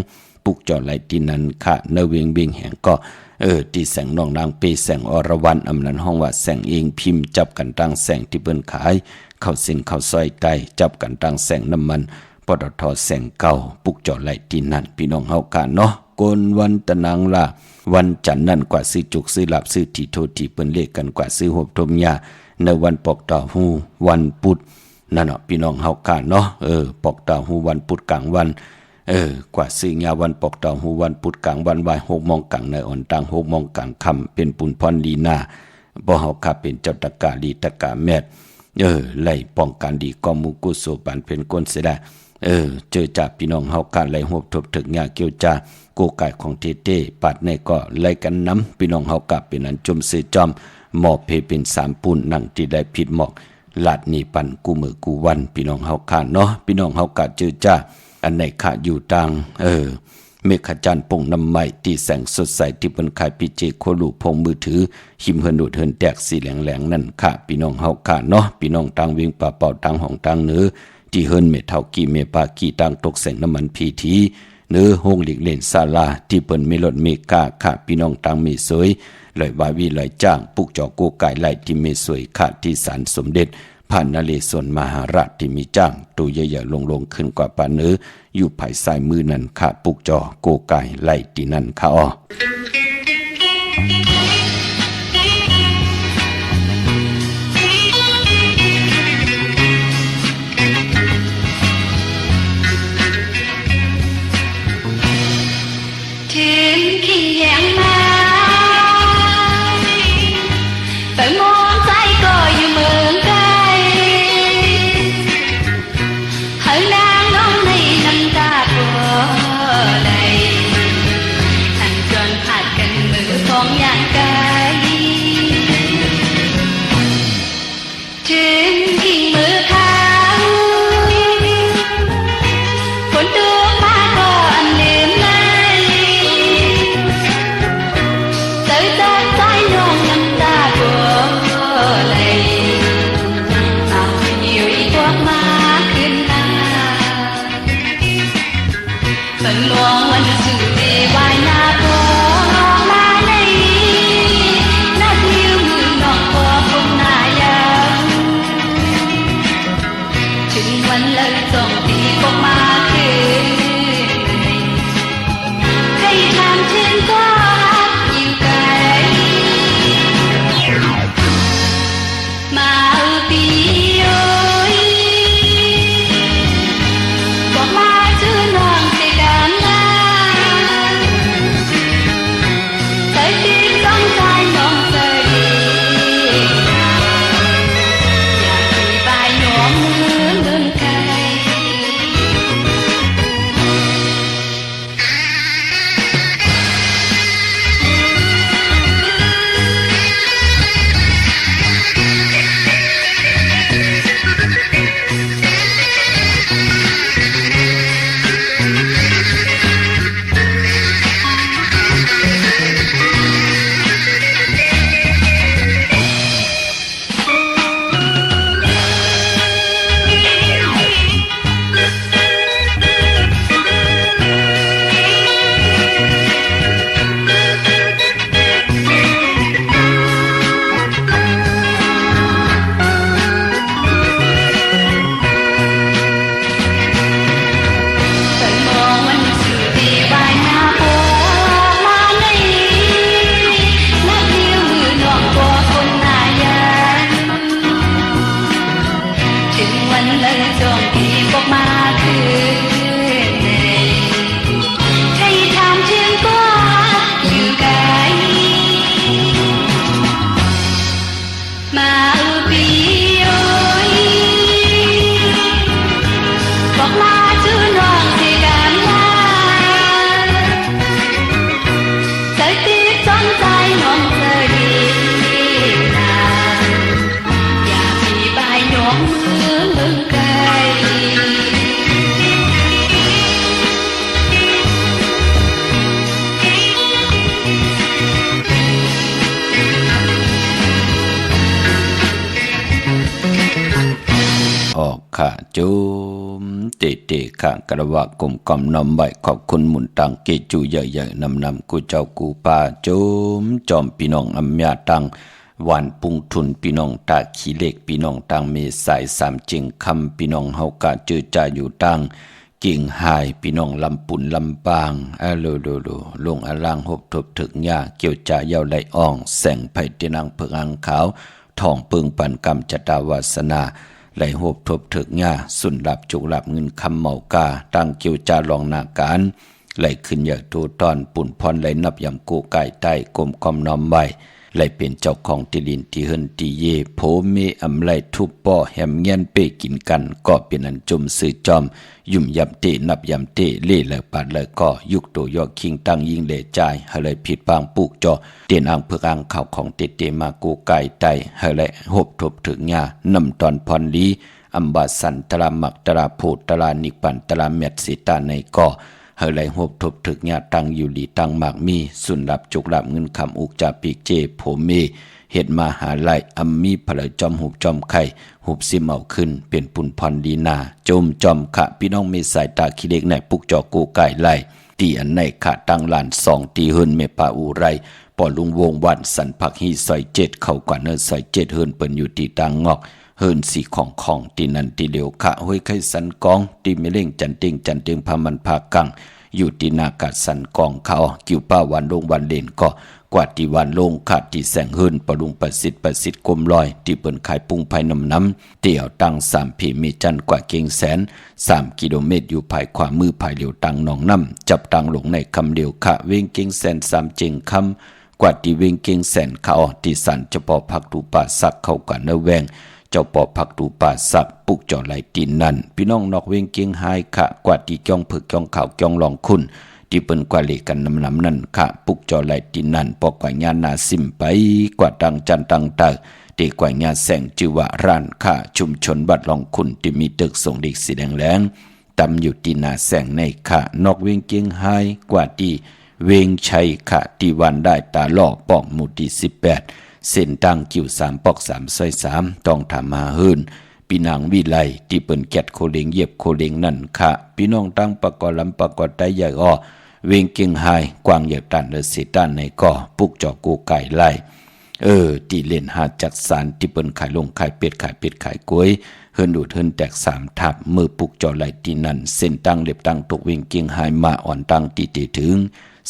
ปุกจอดไหลตีนั่นค่ะเนเวงเบงแหงก็ตีแสงน้องนางเปแสงอรวรรณอำนันห้องว่าแสงเองพิมพ์จับกันตั้งแสงที่เปิ้นขายเข้าสินเข้าซอยไก่จับกันตั้งแสงน้ำมันปตทแสงเก่าปุกจอดไหลตีนั่นพี่น้องเฮากันเนาะโกนวันตะนางล่ะวันจันทร์นั่นกว่าซื้อจุกซื้อหลับซื้อที่โทที่เปิ้นเลขกันกว่าซื้อหบทมยาในวันปอกเต่าหูวันพุธนั่นเนาะพี่น้องเฮากันเนาะปอกเต่าหูวันพุธกลางวันกว่าซื้อยาวันปอกเต่าหูวันพุธกลางวันบ่าย6 โมงกลางในอ่อนตัง6 โมงกลางค่ำเป็นปุนพรลีนาบ่เฮาค่ะเป็นเจ้าตะกาลีตะกาแมดไล่ป้องกันดีกอมุกุโสปานเป็นก้นเสียได้เจอจากพี่น้องเฮากันไล่หวบทบถึงยาเกี่ยวจาโกไก่ของเทเต้ปัดในก็ไล่กันน้ำพี่น้องเฮากะเป็นอันจมซื้อจอมหมอบเพเป็น3ปุ่นนั่งที่ได้ผิดหมอกลาดนี่ปันกูมือกูวันพี่น้องเฮาค่ะเนาะพี่น้องเฮากะเจอจ้าอันไหนขะอยู่ตังเมฆจันทร์ป่งน้ำไหม้ตีแสงสดใสที่เปิ้นขายปิเจโคลูพงมือถือหิมเฮินดูดเฮินแตกสีแหลงๆนั่นค่ะพี่น้องเฮาค่ะเนาะพี่น้องตังเวียงป่าเป่าตังห้องตังเหนือที่เฮินเมเท่ากี่เมปากี่ตังตกแสงน้ำมันพีทีเนื้อห้องหลีกเล่นศาลาที่เปิ้นมีรถเมกาค่ะพี่น้องตังมีสวยลอยบาวีลอยจ้างปุกจอโกไก่ไหลที่มีสวยค่ะที่ศาลสมเด็จผ่านนเรศวรมหาราชที่มีจ้างตัวใหญ่ๆลงขึ้นกว่าปานเนื้ออยู่ภายซ้ายมือนั่นค่ะปุกจอโกไก่ไหลที่นั่นค่ะอ้อ
เ
ค่ะจุมเตค่ะกระวะกลมกอมนอมใบขอบคุณหมุนตังเกจูใหญ่ๆนำกูเจ้ากูป้าจุมจอมพี่น้องอำยาตังวันปุงทุนพี่น้องตาขี้เล็กพี่น้องตังเมสายสามจิงคำพี่น้องเฮากะเจอจ่าอยู่ตังกิ่งหายพี่น้องลำปุ่นลำปางโลลงอลางหบทบถึกหญ้าเกี่ยวจ่าเย้าไหลอ่องแสงไผ่เตนังเพิงอังขาวทองเปิงปันกรรมจตาวาสนาไหลหบทบถึกหญ้าสุนหลับจุกหลับเงินคำเมากาตั้งเกี่ยวจ่าลองนาการไหลขึ้นอยากตูตอนปุ่นพรไหลนับยำกูไก่ใต้กลมกอมน้อมไว้ไหลเป็นเจ้าของที่ดินที่เฮินที่เยโผเมอำไลทุบป่อแหมเงี้ยนเปกินกันก็เป็นอันจมสื่อจอมยุ่มยำเตนับยำเตเล่เลยปาดเลยก็ยุกโตยอคิงตั้งยิงเลใจให้เลยผิดปางปลูกจอเตียนอ่างเพื่ออ่างข่าวของเตมากูไก่ไตให้เลยหบทบถึงหญ้านำตอนพรลีอัมบาสันตรามักตราโพตรานิปันตราเม็ดสิตาในก็เฮาไหลหบทบถึกญาตังอยู่หลีตังมากมีสุนรับจุกรับเงินคำอุกจาปีกเจโผเมเฮ็ดมาหาไลอัมมีผลจอมหุบจอมไข่หุบซิมเอาขึ้นเป็นปุ่นพรดีนาจมจอมขะพี่น้องมีสายตาขี้เล็กในปุกจอกูไก่ไล่ตีอันในขะตังลานสองตีเฮินเมปาอูไรปอลุงวงวันสันพักฮีซอยเจ็ดเข้ากว่าเนินซอยเจ็ดเฮินเปิ้นอยู่ตีตังงอกเฮินสีของตีนันตีเหลียวขะห้วยไข่สันกองตีเมเล่งจันเติงพามันพากังอยู่ที่นากาสันกองเขากิ่วป้าวันลงวันเล่นก็กว่าที่วันลงขาดที่แสงเฮินปรุงประสิทธิ์กลมลอยที่เปิ้นขายปุงภายน้ำเตี่ยวตั้ง3ผีมีจันกว่าเก่งแสน3กิโลเมตรอยู่ภายขวามือภายเหลียวตังหนองน้ำจับตังลงในคำเดียวขะเวงเก่งแสน3เจงคำกว่าที่เวงเก่งแสนเขาที่สันเฉพาะพักตูป่าสักเข้ากันเนแวงเจ้าปอพักตูป่าสักปุกจอไหลตีนนั่นพี่น้องนอกเวงเกียงหายขะกว่าที่จ้องผึกจ้องข่าวจ้องลองคุณที่เปิ้นกว่าเลกันน้ำนั่นขะปุกจอไหลตีนนั่นปอกว่าญานาซิมไปกว่าตังจันตังตาเด็กกว่าญาแสงจือว่าร้านขะชุมชนบัดลองคุณที่มีตึกส่งเด็กสีแดงแหลงตำอยู่ที่นาแสงในขะนอกเวงเกียงหายกว่าที่เวงชัยขะที่วันได้ตาล่อปอกหมู่ที่18เส้นตั้งกิ่ว3ปอก3ซอย3ต้องถามมาเฮินพี่นางวิไลที่เปิ้นแกดโคเลงเย็บโคเลงนั่นค่ะพี่น้องตั้งปะกอลำปะกอไตใหญ่อ้อเวงเกียงหายกวางเหยียบตันเดสิตันในก่อปุกจอกูไก่ไล่ที่เล่นหาจักสารที่เปิ้นขายลงขายเป็ดขายกล้วยเฮินดูดเฮินแตก3ทับมือปุกจอไหลที่นั่นเส้นตั้งเล็บตั้งตกเวงเกียงหายมาอ่อนตั้งตีถึง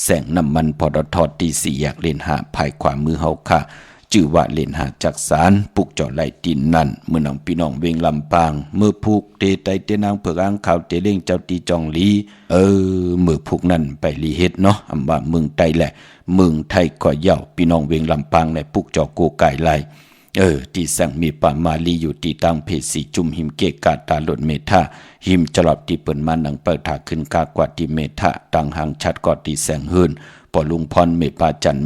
แสงน้ำมันพอดทอตี4แยกเล่นหาภายขวามือเฮาค่ะจื่อว่าเล่นหาจักสารปุกจอไหลตีนนั่นเมื่อน้องพี่น้องเวงลำปางเมื่อผูกเตไตเตนางเผือกอ่างขาวเตเล่งเจ้าตีจองลีเมื่อผูกนั่นไปลีเฮ็ดเนาะอำว่าเมืองไทยแหละเมืองไทยก็เย่าพี่น้องเวงลำปางในปุกจอโกไก่ไล่ที่แสงมีป่ามาลีอยู่ที่ตั้งเพสีจุมหิมเกกาตาหลดเมธาหิมจลอบที่เปิ้นมานังเปิดถาขึ้นกากว่าที่เมธาตั้งหางชัดกอดที่แสงเฮินปอลุงพรเมปาจัน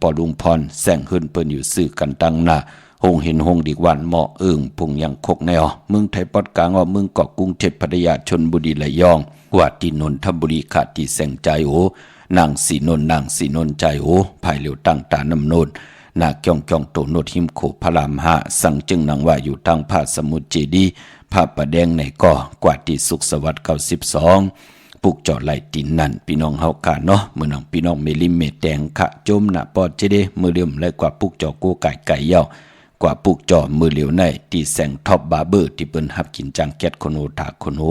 ปอลุงพรแสงเฮินเปิ้นอยู่ซื้อกันตั้งหน้าหงเห็นหงดีกวันเหมาะพุงยังคกแนวเมืองไทยปอดกลางเมืองเกาะกรุงเทพพัทยาชลบุรีระยองกว่าที่นนทบุรีขาดที่แสงใจนางสีนนใจภายเหลียวตั้งตาน้ำโนนนาเกี่ยงโตโนดหิมโขพระราม5สั่งจึงนางว่าอยู่ตั้งผ้าสมุทรเจดีผ้าประแดงในก่อกว่าที่สุขสวัสดิ์92ปุกจอไหลตีนนั่นพี่น้องเฮากะเนาะเมื่อน้องพี่น้องเมลิมเมแดงขะจมหน้าปอดเจเดมือเลื่อมและกว่าปุกจอโกไก่เย่ากว่าปุกจอมือเหลียวในที่แสงท็อปบาร์เบอร์ที่เปิ้นฮับกินจังแก๊ดคนโอถาคนโห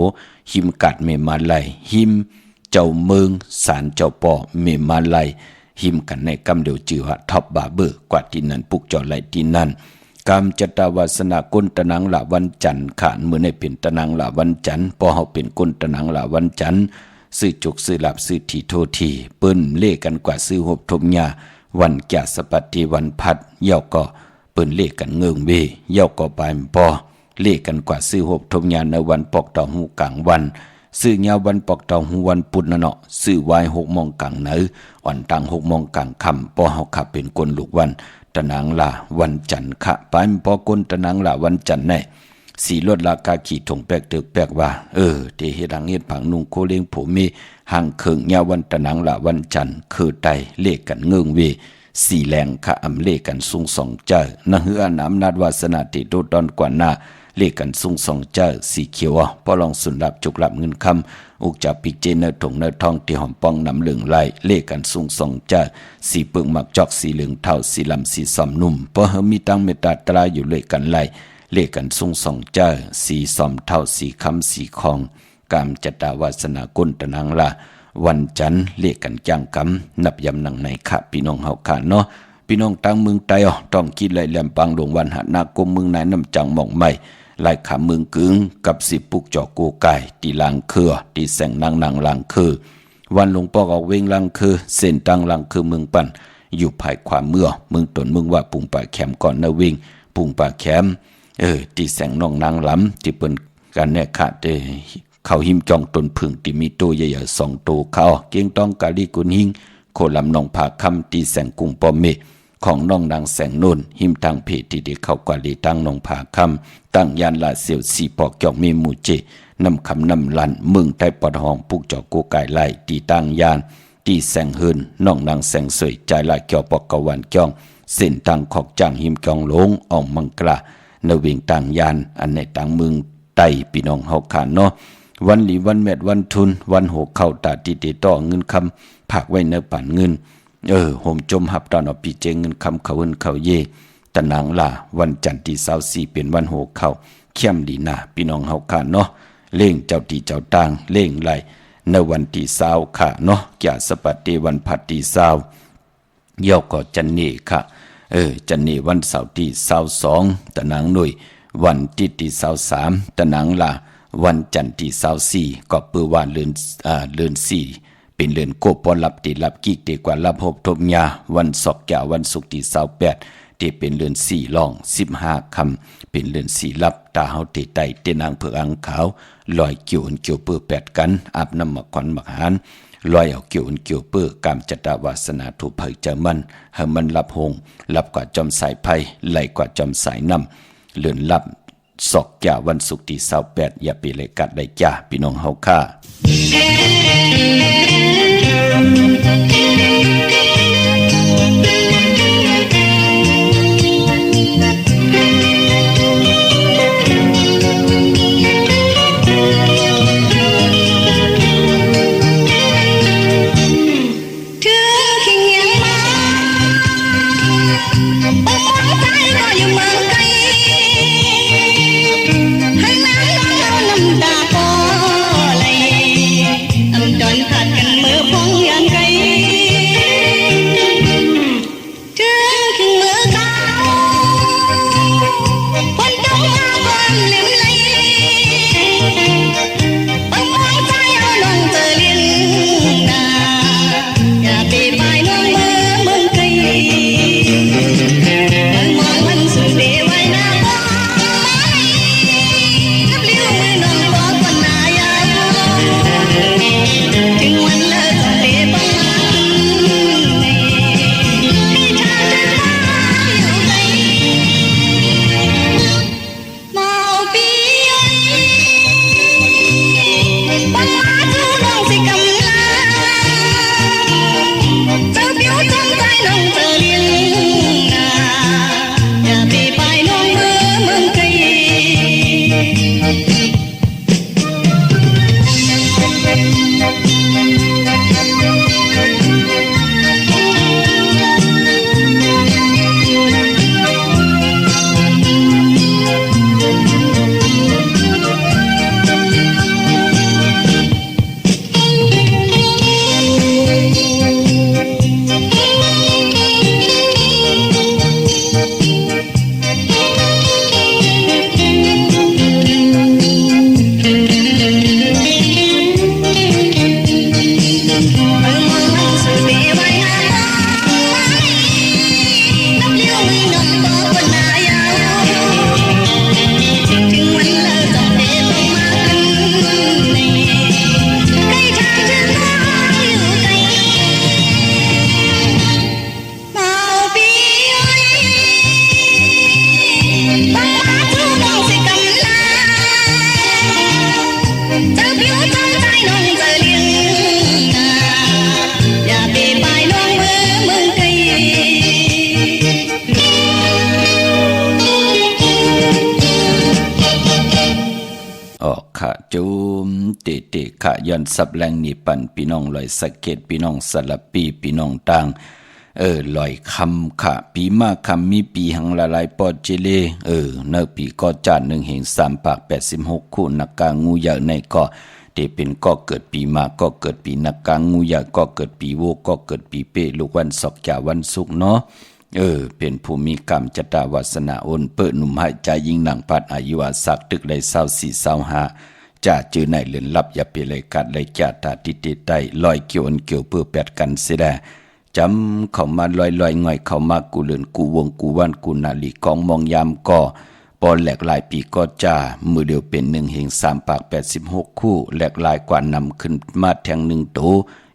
หิมกัดเมมาไลหิมเจ้าเมืองสารเจ้าปอเมมาไลหิมกันในกำเดียวจือว่าท็อปบาร์เบอร์กว่าที่นั่นปุกจอไหลที่นั่นกำจตาวาสนาก้นตะนังละวันจันทร์ขานมือในเป็นตะนังละวันจันทร์พอเฮาเป็นก้นตะนังละวันจันทร์ซื้อจุกซื้อหลับซื้อทีโททีเปิ้นเล่กันกว่าซื้อหบทมยาวันแก่สปัตติวันพัดเย่าก็เปิ้นเล่กันเงิงเวเย่าก็ปลายปอเล่กันกว่าซื้อหบทมยาในวันปอกเต่าหูกลางวันซื้อยาวันปอกเต่าหูวันปุณเนาะซื้อไว้6 โมงกลางเนออ่อนตัง6 โมงกลางค่ำพอเฮาขับเป็นคนลูกวันตะนังละวันจันทร์ขะปลายปอคนตะนังละวันจันทร์แน่สีลดลากาขี่ถงแปลกเตึกแปลกว่าเตเฮ็ดหังเฮ็ดผังนุงโคเลงผมมีหังเคิงยาวันตะนังละวันจันทร์คือไตเลขกันเงิงเวสีแรงขะอำเลขกันสูง2เจ้านะเฮือน้ำนัดวาสนาติโตตอนกว่าหน้า เลขกันสูง2เจ้าสีเขียวพอลองสุนรับจุกรับเงินคำอุกจับปิกเจเนถงเนทองที่หอมป้องน้ำเหลืองไหลเลขกันสูง2เจ้าสีเปลืองหมักจอกสีเหลืองเท่าสีลำสีสอมนุ่มเพราะเฮมีตั้งเมตตาตราอยู่เลขกันไหลเลขกันสูง2เจ้าสีสอมเท่าสีคำสีคองกามจตาวาสนากุลตะนางละวันจันทร์เลขกันจ้างกำนับยำหนังในค่ะพี่น้องเฮาค่ะเนาะพี่น้องตั้งเมืองไต้ต้องคิดไหลแหลมปังดวงวันหานากมเมืองนายน้ำจังหม่องใหม่ลายขาเมืองกึงกับสิปุกจอกโกไก่ตีลางเครือตีแสงนางลางคือวันหลวงพ่อออกเวงลางคือเส้นตังลางคือเมืองปั่นอยู่ภายขวาเมื่อเมืองตนเมืองว่าปุงป่าแคมก่อนนะวิ่งปุงป่าแคมตีแสงน้องนางล้ำที่เปิ้นกันเนี่ยขาดเขาหิมจองตนพึ่งที่มีตัวใหญ่ๆ2ตัวเขาเกียงต้องกาลีกุนหิงโคลำน้องผาคำตีแสงกุงปอมเมของน้องนางแสงนุ่นหิมทางเพจที่ได้เข้ากว่าลีตั้งน้องผาคำตั้งยานลาเสียวสีปอกจอกมีหมู่เจนำคำนำลันเมืองใต้ปอดห้องปุกจอกโกไก่ไล่ตีตั้งยานตีแสงเฮินน้องนางแสงสวยใจลายเกี่ยวปอกกวันจ้องเส้นทางขอกจางหิมจองหลงออกมังกลานเวียงต่างยานอันในต่างเมืองไต้พี่น้องเฮาขานเนาะวันหลีวันแมดวันทุนวันโหเข้าตาตีเตต่อเงินคำผักไว้ในป่านเงินโหมจมหับตอนเอาปีเจงเงินคำเขาเงินเขาเย่ตะนางล่าวันจันทร์ที่24เป็นวันโหเข้าเข้มดีนาพี่น้องเฮาค่ะเนาะเล่งเจ้าตีเจ้าตางเล่งไหลในวันที่20ค่ะเนาะแก่สปัตติวันพัดที่20ย่อก็จันเนค่ะจันเนวันเสาร์ที่22ตะนางหน่วยวันที่23ตะนางล่าวันจันทร์ที่24ก็เปื้อว่าเดือน4เป็นเดือนโกปอลับติลับกิกเตกว่าลับพบทบญาวันศอกแก่วันศุกร์ที่28ที่เป็นเดือน4ล่อง15ค่ำเป็นเดือน4ลับตาเฮาเตไตเตนางเผือกอังขาวลอยเกี่ยวเกี่ยวเปื้อ8กันอาบน้ำมักขวัญมักหานลอยเอาเกี่ยวเกี่ยวเปื้อกามจตาวาสนาถูกเผยเจอมันให้มันรับหงรับกว่าจอมสายไผ่ไหลกว่าจอมสายน้ำเลื่อนลับศอกแก่วันศุกร์ที่28อย่าไปเลยกัดได้จ้าพี่น้องเฮาค่ะ
จนขาดกัน
จุมเตเตขะย้อนสับแรงนี่ปั่นพี่น้องลอยสะเก็ดพี่น้องสลับปีพี่น้องต่างลอยคำขะปีมาคำมีปีหังละลายปอดเจเลเนอปีก็จาน1 แห่ง 3 ปาก 86 คู่นักกางูใหญ่ในก็เตเป็นก็เกิดปีมาก็เกิดปีนักกางูใหญ่ก็เกิดปีโวก็เกิดปีเป้ลูกวันศอกจาวันศุกร์เนาะเป็นผู้มีกรรมจตาวาสนาโอนเปิดหนุ่มหายใจยิ่งหนังปัดอายุอาศักตึกได้24-25จ่าจือในเลือนลับอย่าเปเลยกัดเลยจ่าตาติติไตลอยเกี่ยวอันเกี่ยวเพื่อแปดกันเสียแดจำเข้ามาลอยง่อยเข้ามากูเลือนกูวงกูวันกูนาลีกองมองยามก่อปอนแหลกลายปีก็จ่ามือเดียวเป็น1 แห่ง 3 ปาก 86 คู่แหลกลายกว่านำขึ้นมาแทง1 โต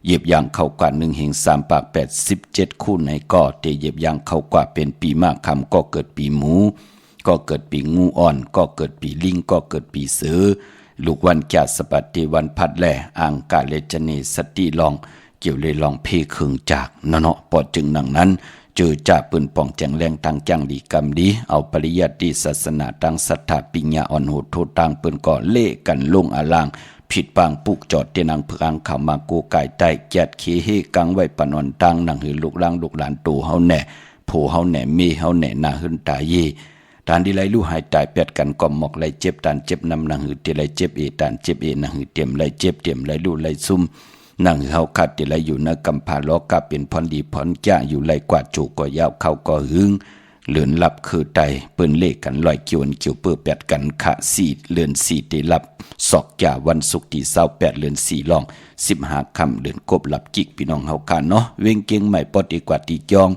เหยียบย่างเข้ากว่า1 แห่ง 3 ปาก 87 คู่ในก่อเตเหยียบย่างเข้ากว่าเป็นปีมากคำก็เกิดปีหมูก็เกิดปีงูอ่อนก็เกิดปีลิงก็เกิดปีเสือลูกวันจัดสปัตติวันพัดแลอ่างกาเลจเนสติลองเกี่ยวเลยลองเพครึ่งจากเนาะปอดจึงหนังนั้นเจอจ่าปืนป่องแจงแรงทางจังดีกรรมดีเอาปริยัติศาสนาตังศรัทธาปิญญาอ่อนโหดโทตังปืนก่อเล่กันลงอาลางผิดปางปุกจอดเตนังเพืองเข้ามาโกไก่ใต้แจดเคเฮกังไว้ปนอนตังนังหือลูกล่างลูกหลานโตเฮาแหน่โผเฮาแหน่เมเฮาแหน่นาหึนตาเยตานที่ไรลู่หายตายแปดกันก่อมหมอกไรเจ็บตานเจ็บนำนังหือเตไรเจ็บตานเจ็บนังหือเตรียมไรเจ็บเตรียมไรลู่ไรซุ่มนังหือเฮาคัดเตไรอยู่นกำพาล้อกะเป็นพรดีพรจ้าอยู่ไรกว่าจูก่อยาวเข้าก่อหึงเลือนลับคือไตเปิ้นเลขกันลอยเกี่ยวเกี่ยวเปื้อแปดกันขะ4 เลือน4เตลับศอกจ่าวันศุกร์ที่28 เลือน4ลอง15 ค่ำเดือนกบหลับจิกพี่น้องเฮาคานเนาะเวงเกียงใหม่ปอดีกว่าตีจอง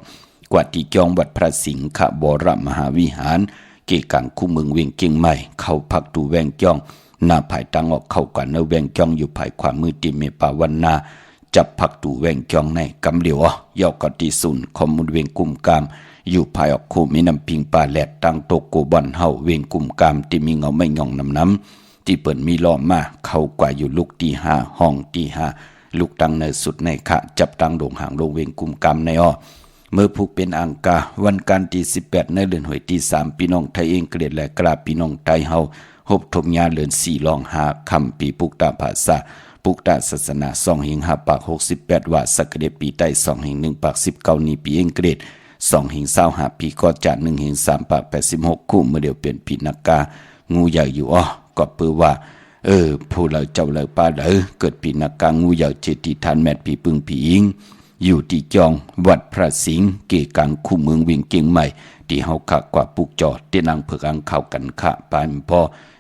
วัดพระสิงห์ขบรมหาวิหารเกกังคู่เมืองเวียงเกียงใหม่เข้าพักตูแวงจ้องหน้าภายตังออกเข้ากันเนแวงจ้องอยู่ภายขวามือติเมปาวันนาจับพักตูแวงจ้องในกำเหลียวยอกกติสุนคอมมุนเวียงกุมกามอยู่ภายออกคู่มีน้ำพิงปลาแหลดตั้งโตโกบอนเฮาเวียงกุมกามที่มีเงาไม่งองน้ำที่เปิ่นมีล้อมมาเข้ากว่าอยู่ลูกที่5ห้องที่5ลูกตังในสุดในขะจับตังโด่งหางโรงเวียงกุมกามในเมื่อผูกเป็นอังกาวันการที่18ในเดือนหวยที่3พี่น้องไทยเองเกลียดและกราบพี่น้องไทยเฮาหบทมยาเลือน4ลอง5คำปีปุกตาภาษาปุกตาศาสนา2 แห่ง 5 ปาก 68ว่าสักเดปีใต้2 แห่ง 1 ปาก 19นี้ปีเองเกลียด2 แห่ง 25 ปีก็จาก1 แห่ง 3 ปาก 86 คู่เมื่อเดียวเปลี่ยนปีนักกางูใหญ่อยู่ก็เปื้อว่าผู้เราเจ้าเราป้าเกิดปีนักกางูใหญ่เจติทานแมดปีปึงปีอิงอยู่ที่จองวัดพระสิงห์เกกังคู่เมืองเวียงเกียงใหม่ที่เฮาขะกว่าปุกจอดเตนังเผือกอังเข้ากันขะปานพอ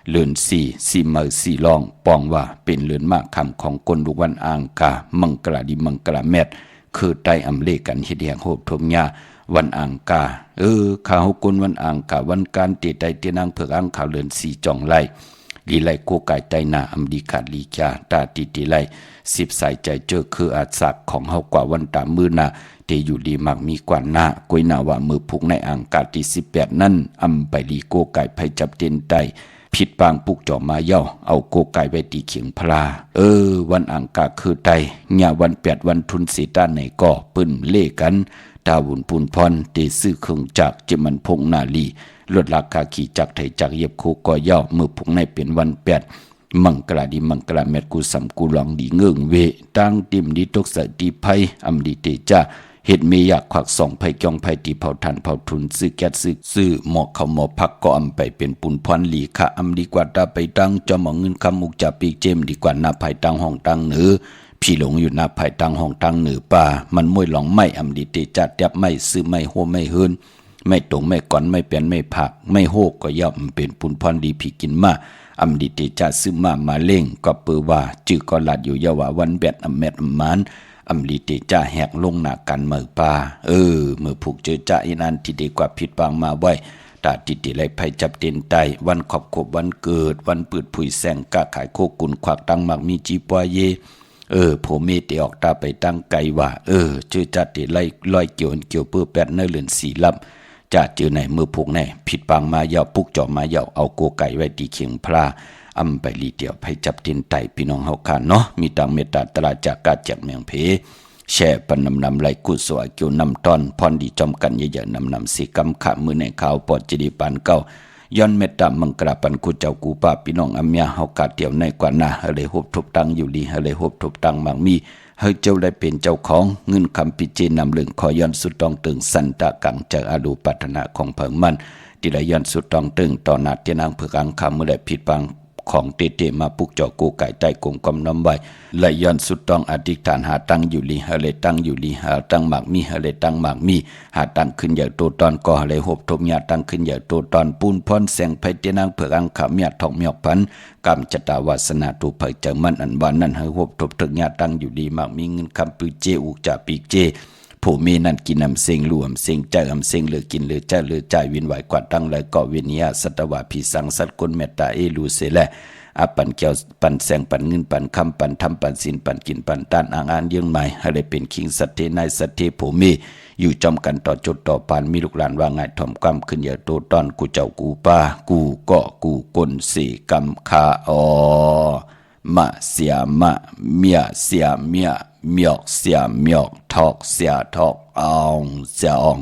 เลือน4มือ4ลองปองว่าเป็นเลือนมากคำของคนลูกวันอ่างกามังกราดิมังกราแมดคือใต้อำเลกันเฮ็ดแห่งโหบทมยาวันอ่างกาข้าเฮาคนวันอ่างกาวันการเตใต้เตนังเผือกอังเข้าเลือน4จองไล่ลีไลโกไก่ไตนาอำดีขาดลีจาตาติติไล10สายใจเจอคืออาศักของเฮากว่าวันตามมือนาเตอยู่ดีมักมีกว่าหน้ากวยนาว่ามือพุกในอ่างกาที่18นั่นอำไปลีโกไก่ไผจับเต็นไตผิดปางปุกจ่อมาเย่าเอาโกไก่ไว้ตีเขียงพลาวันอ่างกาคือไตญาวัน8วันทุนสีต้านในก่อปึ้นเล่กันตาวุนปูนพรเตซื้อเครื่องจักรเจมันพงนาลีลดราคาขี่จักรไถจักรเหยียบโคก่อย่อมือพุกในเป็นวัน8มังกราดีมังกราเม็ดกูสำกูลองดีเงื่องเวตั้งติมดีตกใส่ดีไพอำดีเตจ้าเห็ดเมียากขวักส่องไผจองไผตีเผาทันเผาทุนซื้อแก๊สซื้อหมอกเขาหมอพักก็อำไปเป็นปุนพรหลีค่ะอำดีกว่าตาไปตั้งจอมเงินคำมุกจับปีกเจมดีกว่าหน้าไผตั้งห้องตั้งเหนือพี่หลงอยู่หน้าไผตั้งห้องตั้งเหนือป่ามันมวยหลองไม่อำดีเตจ้าแทบไม่ซื้อไม่โหไม่เฮินไม่ตรงไม่ก่อนไม่เปลี่ยนไม่ผักไม่โหกก็ย่อมเป็นปุนพรดีพี่กินมาอำดิเตจะซึมาเล่งก็เปือว่าจื้อก็ลัดอยู่ยาวาวันแบดอำแมดอำมานอำดิเตจะแหกลงหน้ากันเมื่อป่าเมื่อผูกเจอจะอินันที่ดีกว่าผิดบางมาไว้ตาติติไลไผจับเต็นไตวันขอบขบวันเกิดวันปืดผุยแสงกะขายโคกุนควักตังมักมีจีปวเยผมเมเตออกตาไปตั้งไกว่าเจอจัดเตไลลอยเกี่ยวเปื้อแปดเนื้อเลือนสีลับจะเจอในมือผูกในผิดปางมาเยาปุกจ่อมาเยาเอาโกไก่ไว้ตีเขียงพลาอำไปลีเดียวไผจับเต็นไตพี่น้องเฮาคานเนาะมีตังเมตตาตลาดจากกาจากเมืองเพแช่ปนนำไหลกุศลเกี่ยวนำตอนพรดีจอมกันเยอะๆนำสีกำขะมือในข่าวปอดจดีปานเก้า ย้อนเมตตามังกราปันกูเจ้ากูป้าพี่น้องอำยาเฮากาเตียวในกว่านาเฮเลยฮบทบตังอยู่ลีเฮเลยฮบทบตังมังมีเฮเจ้าได้เป็นเจ้าของเงินคำปิเจนำเรื่องขอย้อนสุดตองตึงสันตะกังเจออาลูปัฒนาของเผิงมันที่ได้ย้อนสุดตองตึงต่อนาเตียนางเพื่อกังคำเมื่อได้ผิดบังของเตมาปุกเจาะกูไก่ใจกงกำน้ำไว้และย้อนสุดต้องอธิษฐานหาตั้งอยู่ลีเฮเลตั้งอยู่ลีหาตั้งหมากมีเฮเลตั้งหมากมีหาตั้งขึ้นใหญ่โตตอนก่อเฮเลหบทบญาตั้งขึ้นใหญ่โตตอนปูนพรแสงไพเตนางเผือกอังขามยาทองเมียกพันกรรมจตาวาสนาตูเผยเจอมันอันวันนั้นเฮหบทบถึงญาตั้งอยู่ลีหมากมีเงินคำปือเจอุกจ่าปีเจผู้มีนั่นกินนำเสียงรวมเสียงใจอำเสียงเหลือกินเหลือใจเหลือใจวินไหวกว่าตั้งเลยก็วิญญาสัตวะพิสังสัตกุลเมตตาเอลูเสแลอาปันเกี่ยวปันแสงปันเงินปันคำปันทำปันสินปันกินปันตานอ่างอ่านเยื่องใหม่ให้ได้เป็นคิงสัตเทนายสัตเทผู้มีอยู่จอมกันต่อจุดต่อปานมีลูกหลานว่าไงถ่อมกำขึ้นอย่าโตตอนกูเจ้ากูป้ากูเกาะกูกลสี่กำคาอมะเสียมะเมียเสียเมียเมียกเสียเมียกทอกเสียทอกอองเสียออง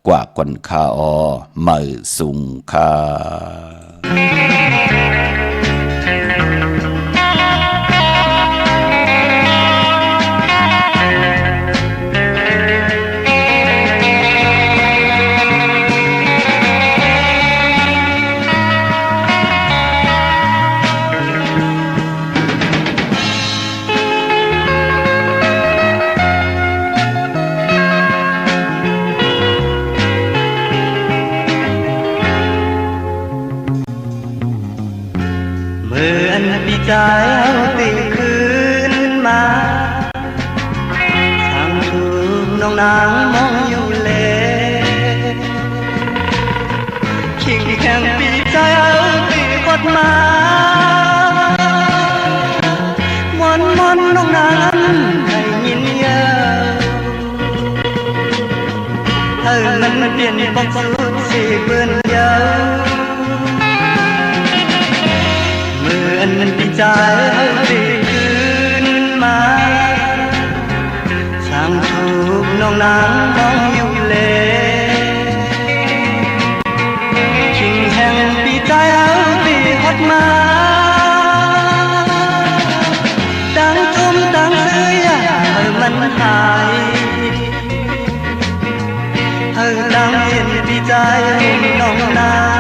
กว่าคนคาอมือสุงคา
ใจเอาตีคืนมาทางถูกน้องนางมองอยู่เลยขิงแข่งปีใจเอาตีกดมามวนน้องนางให้ยินเยอะเธอมันเปลี่ยนบอกสุดสีเบื่อเยอะปีใจปีคืนมาช่างถูกน้องนางมองอยู่เลยชิงแห่งปีใจปีฮอดมาดังทุ่มดังเสียมันหายดังเห็นปีใจน้องนาง